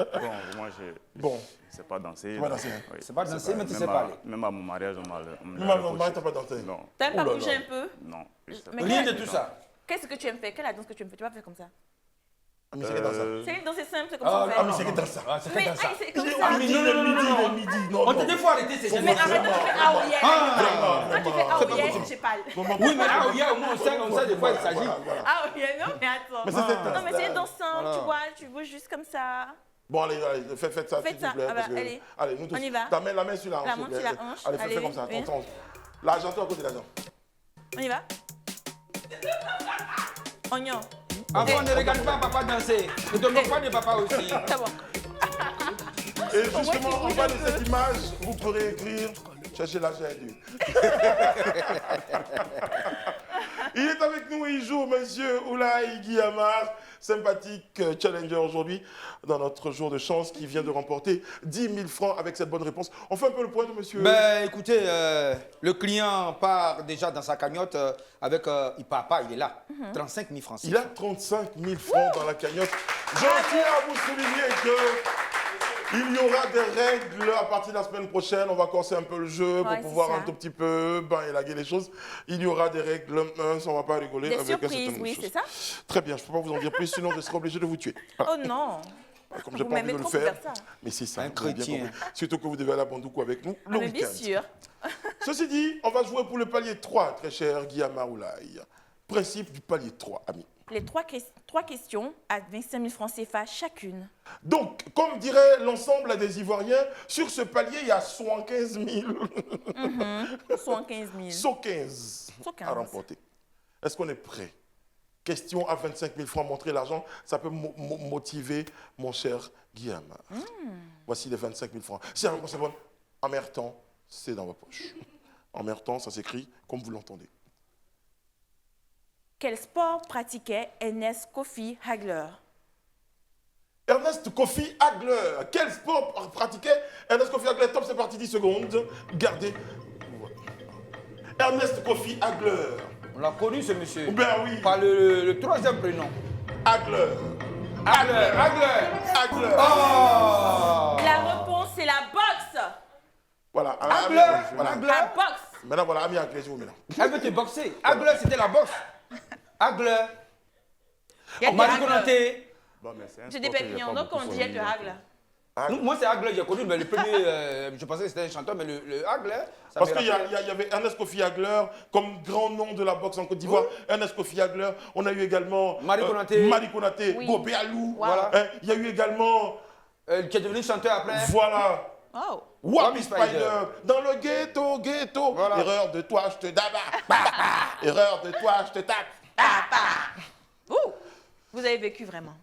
moi, je Bon, ne sais pas danser. Tu vas danser, hein? Oui. C'est pas danser, mais tu Même sais à- parler. Même à mon mariage, on me même l'a à ton mari, reproché. t'as pas dansé. Non, T'aimes pas Oh là bouger là. un peu? non. je sais Mais pas. Rien quel- de tout ça. Qu'est-ce que tu aimes faire? Quelle est la danse que tu aimes faire? Tu vas faire comme ça. Ah, mais c'est que dans ça. C'est une danse simple, c'est comme Ah, ça. on non, fait. mais c'est que dans ça. Ah, c'est Mais que dans ça. aïe, c'est comme Il est ça. midi, il est midi, il est midi. Non, On non. te dit, faut arrêter ces gens. Mais arrête, toi, tu fais ah oui, toi, tu fais ah oui, j'ai pas. Oui, mais là, hier, au moins, on sait de quoi il s'agit. Voilà. Ah oui, non, mais attends. Mais c'est Non, mais c'est une danse simple, Voilà. tu vois, tu bouges juste comme ça. Bon, allez, faites ça, Faites s'il vous ça. plaît. Ah bah, parce que- allez. Allez, nous tous. On y va. La main sur la hanche. La s'il main vous sur plaît. la hanche. Allez, fais Allez, comme ça. oui. Attention. L'argent, toi, à côté de l'argent. On y va? Oignon. Avant, ne regarde pas papa danser. Ne te moque pas de papa aussi. C'est bon. Et justement, en bas de cette image, vous pourrez écrire « Cherchez la GADU ». Il est avec nous et il joue, monsieur Oulaye Guillamard, sympathique challenger aujourd'hui, dans notre jour de chance, qui vient de remporter 10 000 francs avec cette bonne réponse. On fait un peu le point de monsieur. Ben écoutez, le client part déjà dans sa cagnotte avec, il part pas, il est là, 35 000 francs. Il a 35 000 francs dans la cagnotte. Je tiens à vous souligner que il y aura des règles à partir de la semaine prochaine. On va corser un peu le jeu pour pouvoir un tout petit peu élaguer les choses. Il y aura des règles, on ne va pas rigoler Des avec surprises, oui, c'est ça? Très bien, je ne peux pas vous en dire plus, sinon je serai obligé de vous tuer. Oh non. Comme je n'ai Vous pas envie m'aimez de le trop faire. pour faire ça. Mais c'est ça, Un vous avez bien chrétien. compris. Surtout que vous devez aller à Bandoukou avec nous le Mais bien week-end. sûr. Ceci dit, on va jouer pour le palier 3, très cher Guillamard Oulaye. Principe du palier 3, ami. Les trois questions à 25 000 francs CFA chacune. Donc, comme dirait l'ensemble des Ivoiriens, sur ce palier, il y a 75 000. 75 000. 115 à remporter. Est-ce qu'on est prêt? Question à 25 000 francs, montrer l'argent, ça peut motiver mon cher Guillamard. Voici les 25 000 francs. Si la réponse est bonne, en même temps, c'est dans votre poche. En même temps, ça s'écrit comme vous l'entendez. Quel sport pratiquait Ernest Kofi Hagler? Ernest Kofi Hagler. Quel sport pratiquait Ernest Kofi Hagler? Top, c'est parti, 10 secondes. Gardez. Ernest Kofi Hagler. On l'a connu ce monsieur. Ben oui. Par le troisième prénom. Hagler. Hagler. Oh! La réponse, c'est la boxe. Voilà. Hagler. Voilà. La boxe. Maintenant, voilà, ami Hagler, je vous mets là. Elle veut te boxer. Hagler, c'était la boxe. Hagler. Marie Konaté. Bon, mais c'est un Je sport que j'ai dépêche, pas donc beaucoup on dit connu. que Hagler. Nous, moi, c'est Hagler, j'ai connu, mais le premier, je pensais que c'était un chanteur, mais le Hagler, ça Parce me qu'il y, rappelle- y avait Ernest Kofi Hagler comme grand nom de la boxe en Côte d'Ivoire. Ernest Kofi Hagler. On a eu également Marie Konaté. Marie Konaté, Oui. Gobé Alou. Voilà. Hein, il y a eu également, qui est devenu chanteur après. voilà, Oh. Wami Wami Spider. Spider. Dans le ghetto. Voilà. Erreur de toi, je te daba. Erreur de toi, je te tape. Ouh. Vous avez vécu vraiment.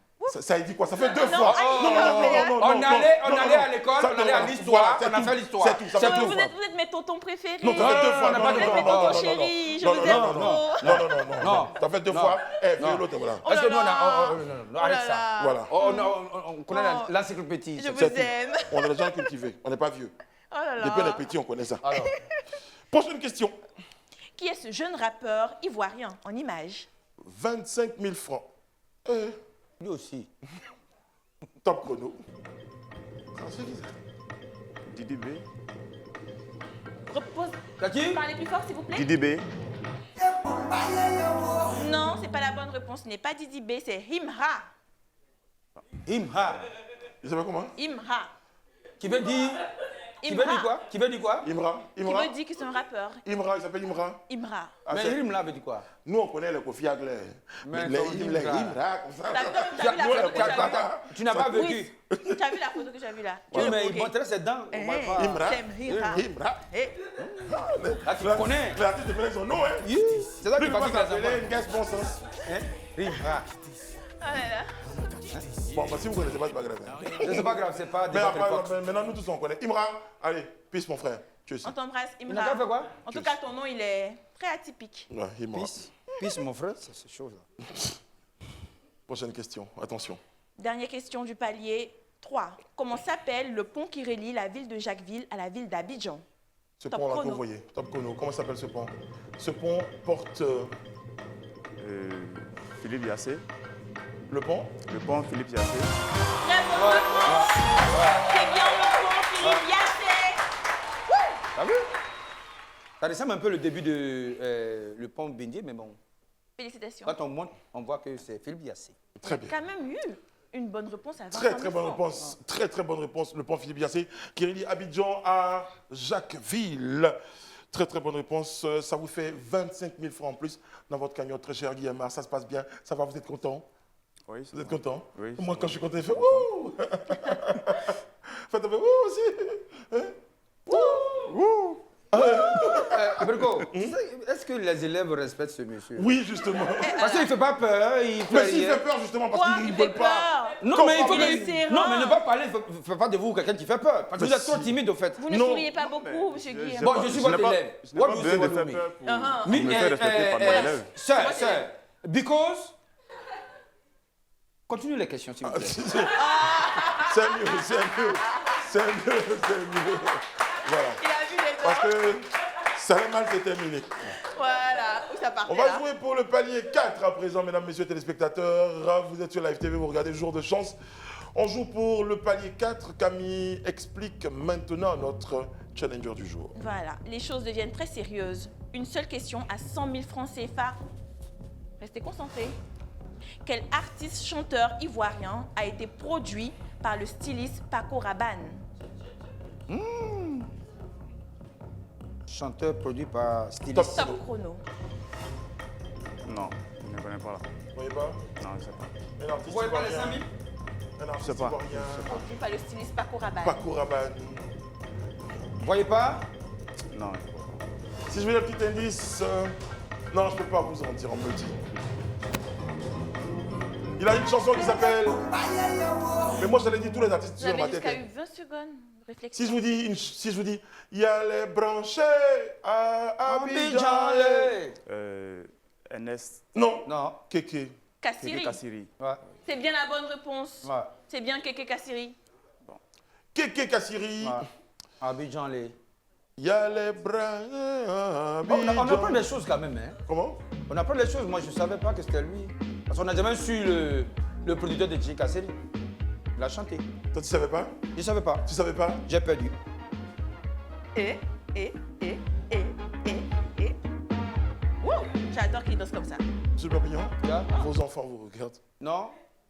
Ça dit quoi? Ça fait deux Non, fois. allez, On allait à l'école, on allait à l'histoire, on a fait l'histoire. C'est tout, ça fait deux Vous fois. êtes mes tontons préférés. Non, ça fait deux fois. on n'a pas Vous de êtes mes non, tontons chéris. Je non, vous non, aime non, trop. Non. Ça fait deux fois. Eh, vieux l'autre, voilà. Oh Est-ce que là nous, on a. là. Non, arrête Oh là ça. là. Voilà. On connaît Oh. l'encyclopédie. Je vous C'est tout. aime. On est des gens cultivés. On n'est pas vieux. Oh là Depuis on est là. petit, on connaît ça. Alors, Prochaine question. Qui est ce jeune rappeur ivoirien en images? 25 000 francs. lui aussi. Top chrono. C'est qui ça? Didi B. Repose. T'as qui? Parlez plus fort, s'il vous plaît. Didi B. Non, c'est pas la bonne réponse. Ce n'est pas Didi B, c'est Imra. Imha. Il s'appelle comment? Imra. Qui veut dire. Qui veut dire quoi? Qui veut dire quoi? Imra. Qui veut dire que c'est un rappeur? Imra, il s'appelle Imra. Imra. Ah, Mais c'est- Imra veut dire quoi? Nous, on connaît le Kofi Hagler. Mais les comme Imra, Imra. comme ça. T'as vu la Nous, photo le que j'ai Kofi vue? Hagler. Tu n'as pas vécu. Oui. Tu as vu la photo que j'ai vue là? Tu Oui, veux mais le il moquer? montrait ses dents. On voit pas. Imra. J'aime Imra. Imra. Eh, Là, tu connais. L'artiste connaît son nom, hein. C'est ça Lui, qui il va fatigue les s'appeler enfants. une guest bon sens. Hein? Imra. oh là là. Bon, bah, si vous ne connaissez pas, c'est pas grave. Hein. C'est pas grave, c'est pas des Mais autres après, époques. maintenant, nous tous, on connaît. Imra, allez, peace, mon frère. Tu es ici. On t'embrasse, Il n'a pas fait Imra. quoi? En tout cas, ton nom, il est très atypique. Ouais, Imra. Peace. Peace, mon frère, c'est chaud là. Prochaine question, attention. Dernière question du palier 3. Comment s'appelle le pont qui relie la ville de Jacquesville à la ville d'Abidjan? Ce Top pont-là que chrono. vous voyez, top chrono, comment s'appelle ce pont? Ce pont porte Philippe Yassé. le pont. Le pont Philippe Yassé. Très bonne réponse. C'est bien le pont Philippe Yassé. T'as vu? Ça ressemble un peu le début de le pont Bendier, mais bon. Félicitations. Quand on monte, on voit que c'est Philippe Yassé. Très bien. Quand même eu une bonne réponse à 25 Très 000 très bonne francs. réponse. Très très bonne réponse. Le pont Philippe Yassé qui relie Abidjan à Jacquesville. Très très bonne réponse. Ça vous fait 25 000 francs en plus dans votre cagnotte, très cher Guillamard. Ça se passe bien. Ça va, vous êtes content? Oui, Vous êtes content? Oui, Moi, quand je suis content, je fais wouh! Faites un peu wouh aussi! Hein? Wouh! Berko, est-ce que les élèves respectent ce monsieur? Oui, justement. Parce qu'il ne fait pas peur. Il Mais fait s'il rien. fait peur, justement, parce Quoi? qu'il Il rigole fait pas. peur. Non, mais il faut Il est serein. Non, mais ne pas parler, ne faites pas de vous quelqu'un qui fait peur. Parce que vous êtes trop timide, au fait. Vous ne Non. souriez pas beaucoup, monsieur Guy. Bon, je suis votre élève. Je n'ai pas What do you besoin say, de what do faire you peur mean? pour me faire respecter par mon élève. Sir, because... Continue les questions, s'il vous plaît. C'est mieux. Voilà. Il a vu les Parce dents. que ça allait mal se terminer. Voilà, où ça partait On va là. jouer pour le palier 4 à présent, mesdames, messieurs téléspectateurs. Vous êtes sur Live TV, vous regardez Jour de chance. On joue pour le palier 4. Camille explique maintenant notre challenger du jour. Voilà, les choses deviennent très sérieuses. Une seule question à 100 000 francs CFA. Restez concentrés. Quel artiste chanteur ivoirien a été produit par le styliste Paco Rabanne? Chanteur produit par styliste. Top chrono. Non, je ne connais pas là. Vous voyez pas? Non, je ne sais pas. Un artiste Vous voyez pas les ivoirien. amis? Un artiste Je sais pas. ivoirien. Produit par le styliste Paco Rabanne. Paco Rabanne. Vous voyez pas? Non, je ne sais pas. Si je veux un petit indice, non, je ne peux pas vous en dire, on me le dit. Il a une chanson qui s'appelle... Mais moi, j'allais dire tous les artistes Vous sur avez ma jusqu'à tête. eu 20 secondes de réflexion. Si je vous dis, il y a les branchés à Abidjan. NS Non, Non. Kéké. Kassiri. Kassiri. Ouais. C'est bien la bonne réponse. Ouais. C'est bien Kéké Kassiri. Kéké Kassiri. Ouais. Abidjan, les... Il y a les branchés à Bon, on apprend Abidjan. des choses quand même, hein. Comment? On apprend des choses. Moi, je ne savais pas que c'était lui. Parce qu'on n'a jamais su le producteur de J. Kasseri. Il a chanté. Toi, tu savais pas? Je ne savais pas. Tu savais pas? J'ai perdu. Et. Wouh, j'adore qu'il danse comme ça. Monsieur le Papillon, Yeah. vos enfants vous regardent. Non,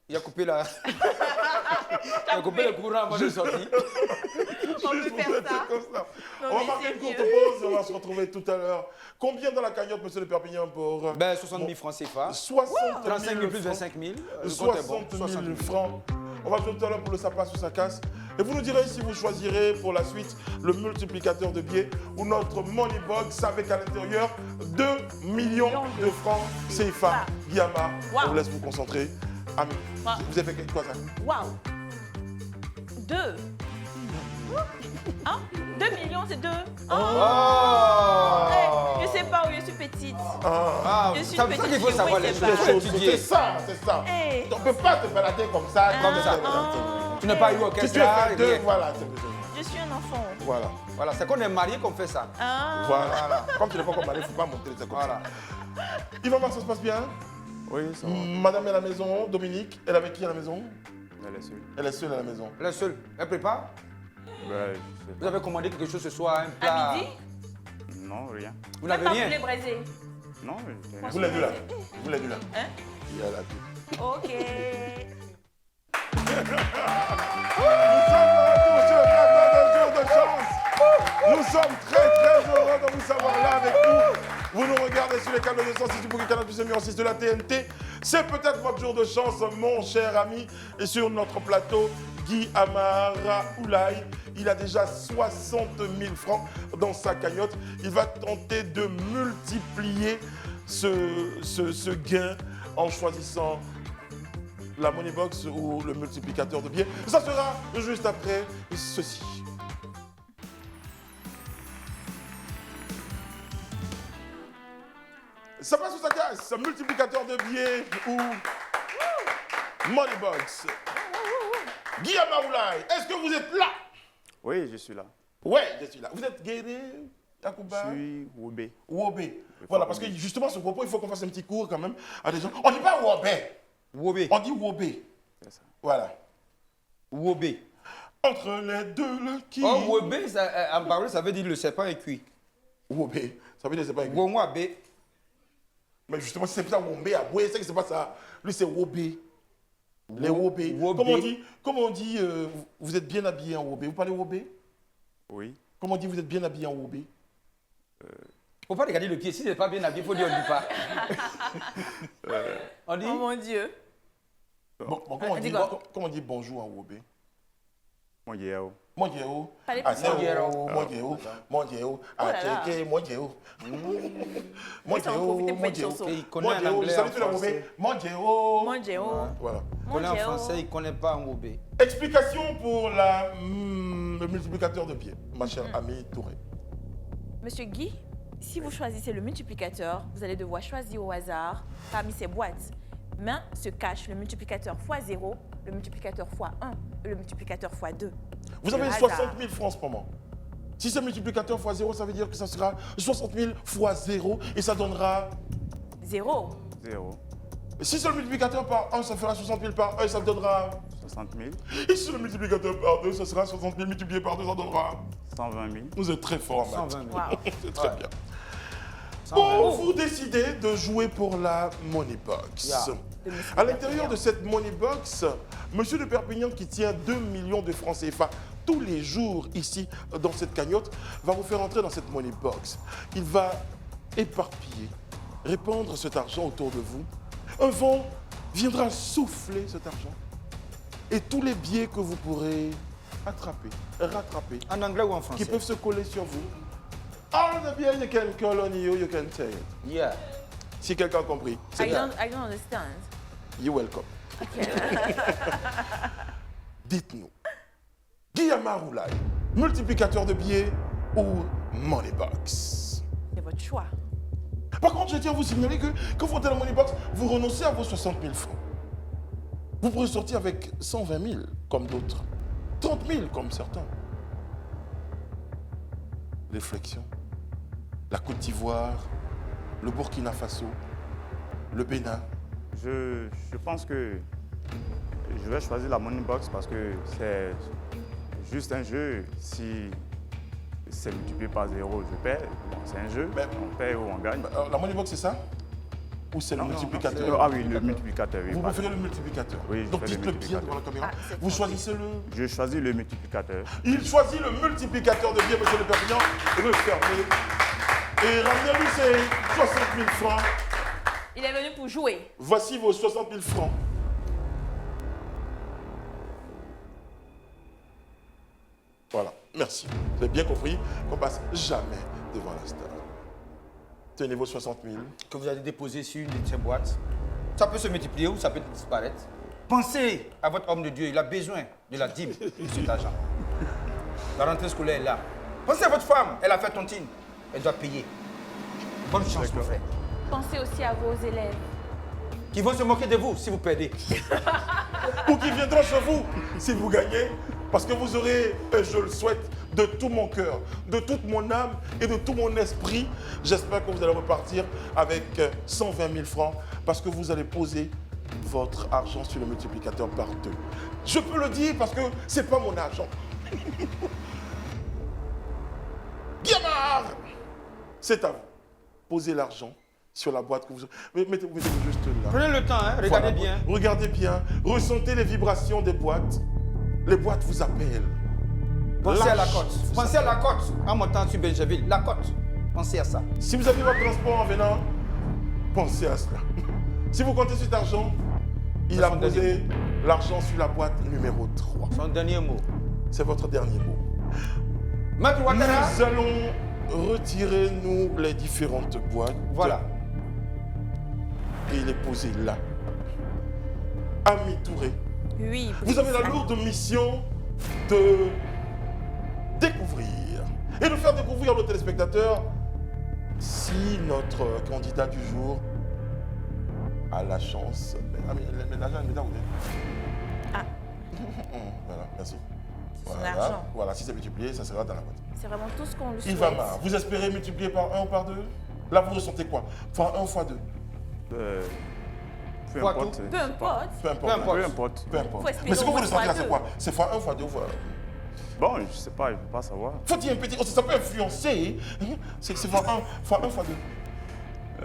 il a coupé la... il a coupé le courant avant de sortir. On peut faire ça. Comme ça. Non, On va mais marquer c'est une courte mieux. pause, on va se retrouver tout à l'heure. Combien dans la cagnotte, monsieur le Perpignan, pour... Ben, 60 000 francs CFA. 60 000 35 000 plus francs. 25 000. Le compte est bon. 60 000 francs. On va jouer tout à l'heure pour le sapin ou ça casse. Et vous nous direz si vous choisirez pour la suite le multiplicateur de billets ou notre money box avec à l'intérieur 2 millions de francs CFA. Guillama, Wow. on vous laisse vous concentrer. Ami, Wow. vous avez fait quoi ça? Waouh. 2. Hein? 2 millions, c'est 2. Oh! Je sais pas où je suis petite. Ah, Je suis c'est pour ça qu'il faut petite, savoir oui, les c'est choses. pas- Il faut étudier. C'est ça, c'est ça. Hey. On ne peut pas te balader comme ça. Ah, comme ça. Tu n'as pas eu au Si tu orchestre, as fait deux, rien. voilà. Je suis un enfant. Voilà. Voilà, c'est qu'on est marié qu'on fait ça. Ah. Voilà. Comme tu n'es pas comme marié, il ne faut pas monter les comme Voilà. ça. Yvan, ça se passe bien? Oui, ça va. Madame est à la maison, Dominique, elle est avec qui à la maison? Elle est seule. Elle est seule à la maison. La seule. Elle prépare. Ben, je sais Vous avez commandé quelque chose ce soir, un plat. À midi? pas. Non, rien. Vous Même n'avez pas rien. poulet braisé. Non, j'ai rien. Vous l'avez vu là? Vous l'avez vu là? Hein? Il y a la vie. Ok. Nous sommes de retour sur le plateau de Jour de chance. Nous sommes très heureux de vous savoir là avec nous. Vous nous regardez sur les câbles de 106 du Bouquet Canal plus numéro 6 de la TNT. C'est peut-être votre jour de chance, mon cher ami. Et sur notre plateau, Guy Amara Oulaye. Il a déjà 60 000 francs dans sa cagnotte. Il va tenter de multiplier ce gain en choisissant la money box ou le multiplicateur de billets. Ça sera juste après ceci. Ça passe ou ça casse? Multiplicateur de billets ou money box. Guillaume Aoulaye, est-ce que vous êtes là? Oui, je suis là. Ouais, je suis là. Vous êtes Guéré, Je Yakouba, suis Wobé. Wobé. Voilà, parce que justement, ce propos, il faut qu'on fasse un petit cours quand même à des gens. On ne dit pas Wobé, Wobé. on dit Wobé. C'est ça. Voilà. Wobé. Entre les deux, là, qui... Oh, Wobé, en parole, ça veut dire le serpent est cuit. Wobé. Ça veut dire que c'est pas écrit. Womwabé. Mais justement, si c'est ça Wobé à Boué, c'est que c'est pas ça. Lui, c'est Wobé. Les Wobé. Wobé. Comment on dit vous êtes bien habillé en Wobé? Vous parlez Wobé? Oui. Comment on dit vous êtes bien habillé en Wobé? Faut pas regarder le pied. Si c'est pas bien habillé, faut dire on dit pas. On dit Oh mon Dieu. Bon, comment, on dis dit, quoi? comment on dit bonjour en Wobé? Moi, Yéao. Mondiao, Pas les plus Mondiao, Mondiao, là là. Acheke, Mondiao. Ils sont en profiter pour faire une chanson. Il connaît en Mondiao, anglais, salut en tout le monde. français. Mondiao. Mangeo. Voilà. Il connaît en Mangeo. français, il ne connaît pas en Wobé. Explication pour le multiplicateur de pieds, ma chère amie Touré. Monsieur Guy, si vous choisissez le multiplicateur, vous allez devoir choisir au hasard parmi ces boîtes. Mais se cache le multiplicateur x0, le multiplicateur x1 et le multiplicateur x2. Vous avez Le 60 hasard. 000 francs en ce moment. Si c'est multiplicateur x 0, ça veut dire que ça sera 60 000 x 0 et ça donnera... 0. 0, Si c'est le multiplicateur par 1, ça fera 60 000 par 1, ça donnera... 60 000, Et si c'est le multiplicateur par 2, ça sera 60 000 multiplié par 2, ça donnera... 120 000. Vous êtes très fort en maths. 120 000. Wow. C'est très Ouais. bien. 120 000. Bon, vous décidez de jouer pour la Money Box. Yeah. À l'intérieur de cette Money Box, monsieur de Perpignan qui tient 2 millions de francs CFA tous les jours ici dans cette cagnotte va vous faire entrer dans cette Money Box. Il va éparpiller, répandre cet argent autour de vous. Un vent viendra souffler cet argent. Et tous les biais que vous pourrez attraper, rattraper, En anglais ou en qui français? peuvent se coller sur vous. All the beer you can call on you, you can take it. Yeah. Si quelqu'un a compris, c'est bien. I don't understand. You're welcome. Dites-nous, Guillaume Roulaye, multiplicateur de billets ou Money Box? C'est votre choix. Par contre, je tiens à vous signaler que quand vous rentrez dans la Money Box, vous renoncez à vos 60 000 francs. Vous pourrez sortir avec 120 000 comme d'autres, 30 000 comme certains. Réflexion. La Côte d'Ivoire, le Burkina Faso, le Bénin. Je pense que je vais choisir la Money Box parce que c'est juste un jeu. Si c'est multiplié par 0, je perds. Bon, c'est un jeu, Mais- on perd ou on gagne. La Money Box, c'est ça? Ou c'est le multiplicateur? Ah oui, le multiplicateur, oui. Vous pardon. préférez le multiplicateur? Oui, je Donc fais le dites-le bien multiplicateur. devant la caméra. Ah, c'est Vous trop choisissez le... Je choisis le multiplicateur. Il choisit le multiplicateur de biais, monsieur le Perpignan. Refermez. Et ramenez-lui ses 60 000 francs. Il est venu pour jouer. Voici vos 60 000 francs. Voilà, merci. Vous avez bien compris qu'on passe jamais devant la star. Tenez vos 60 000. Que vous allez déposer sur une de ces boîtes. Ça peut se multiplier ou ça peut disparaître. Pensez à votre homme de Dieu, il a besoin de la dîme de cet argent. La rentrée scolaire est là. Pensez à votre femme, elle a fait tontine. Elle doit payer. Bonne chance, mon frère. Pensez aussi à vos élèves. Qui vont se moquer de vous si vous perdez. Ou qui viendront chez vous si vous gagnez. Parce que vous aurez, et je le souhaite, de tout mon cœur, de toute mon âme et de tout mon esprit, j'espère que vous allez repartir avec 120 000 francs parce que vous allez poser votre argent sur le multiplicateur par 2. Je peux le dire parce que c'est pas mon argent. Guillemard, c'est à vous. Posez l'argent sur la boîte que vous... Mettez-le juste là. Prenez le temps, hein, regardez Voilà. bien. Regardez bien. Ressentez les vibrations des boîtes. Les boîtes vous appellent. Pensez à la Lâche. côte. Pensez à la côte. En montant sur Belgeville, la côte. Pensez à ça. Si vous avez votre transport en venant, pensez à cela. Si vous comptez sur cet argent, il a Son posé dernier l'argent sur la boîte numéro 3. Son dernier mot. C'est votre dernier mot. Maître Ouattara. Nous allons retirer, nous, les différentes boîtes. Voilà. Et les poser là. Ami Touré, Oui. vous avez la lourde mission de découvrir et de faire découvrir à nos téléspectateurs si notre candidat du jour a la chance. Mais l'argent est où? Ah. Voilà, merci. C'est son Voilà, argent. voilà, si c'est multiplié, ça sera dans la boîte. C'est vraiment tout ce qu'on lui Il souhaite. va mal. Vous espérez multiplier par 1 ou par 2? Là, vous ressentez quoi? Fois 1 fois 2? Peu Quoi, importe. tout Peu importe. Peu importe. Peu importe. Peu importe. Peu importe. Faut espérer Mais ce que au vous moins ressentez là, fois c'est deux. quoi? C'est fois 1 fois 2 fois... Bon, je sais pas, je peux pas savoir. Faut dire un petit... Ça peut influencer. C'est fois 1 fois 2.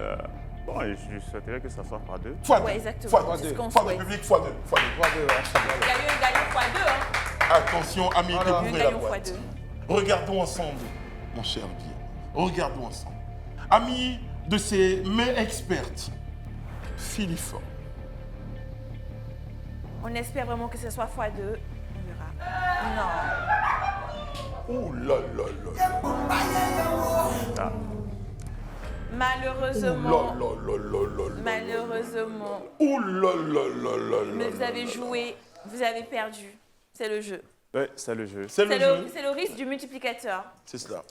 Bon, je souhaiterais que ça soit par 2. Fois 2. Ouais, exactement. Fois C'est 2. ce qu'on Fois 2 souhaite. public, fois 2. Fois 2. Trois, deux, hein. Il y a eu un gagnant fois 2, hein. Attention, amis, Voilà. Un découvrez la gagnant fois boîte. 2. Regardons ensemble, mon cher Guy. Regardons ensemble. Amis de ces mains expertes, filiformes. On espère vraiment que ce soit x2. On verra. Non. Ouh là là là. Ah. Malheureusement, Ouh là là là là mais là. vous avez joué, vous avez perdu. C'est le jeu. Oui, c'est le jeu. C'est le jeu. C'est le risque du multiplicateur. C'est cela.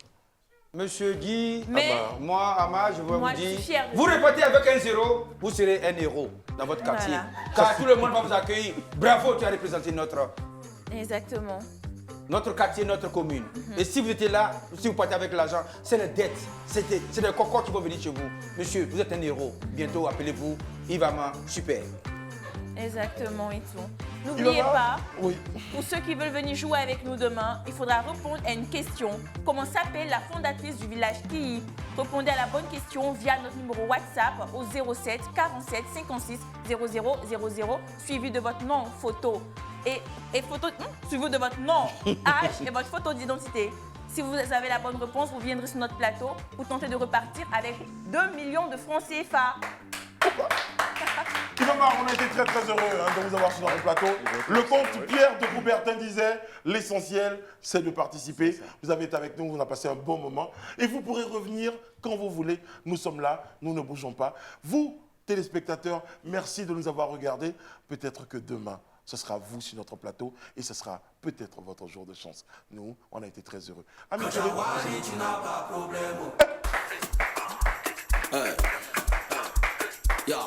Monsieur Guy, Mais moi, Ama, je veux moi, vous je suis dire, fière de vous vous. repartez avec un 0, vous serez un héros dans votre quartier. Voilà. Car tout le monde va vous accueillir. Bravo, tu as représenté Exactement. notre quartier, notre commune. Et si vous étiez là, si vous partez avec l'argent, c'est les dettes, c'est des cocos qui vont venir chez vous. Monsieur, vous êtes un héros. Bientôt, appelez-vous Ivama Super. Exactement, et tout. N'oubliez pas, pour ceux qui veulent venir jouer avec nous demain, il faudra répondre à une question. Comment s'appelle la fondatrice du village Kiyi? Répondez à la bonne question via notre numéro WhatsApp au 07 47 56 00 00, suivi de votre nom, photo et photo, suivi de votre nom, âge et votre photo d'identité. Si vous avez la bonne réponse, vous viendrez sur notre plateau pour tenter de repartir avec 2 millions de francs CFA. Ivama, on a été très très heureux de vous avoir sur notre plateau. Le comte Pierre de Coubertin disait, l'essentiel c'est de participer. Vous avez été avec nous, on a passé un bon moment. Et vous pourrez revenir quand vous voulez. Nous sommes là, nous ne bougeons pas. Vous, téléspectateurs, merci de nous avoir regardés. Peut-être que demain, ce sera vous sur notre plateau et ce sera peut-être votre jour de chance. Nous, on a été très heureux. Amis, tu n'as pas problème. Yeah.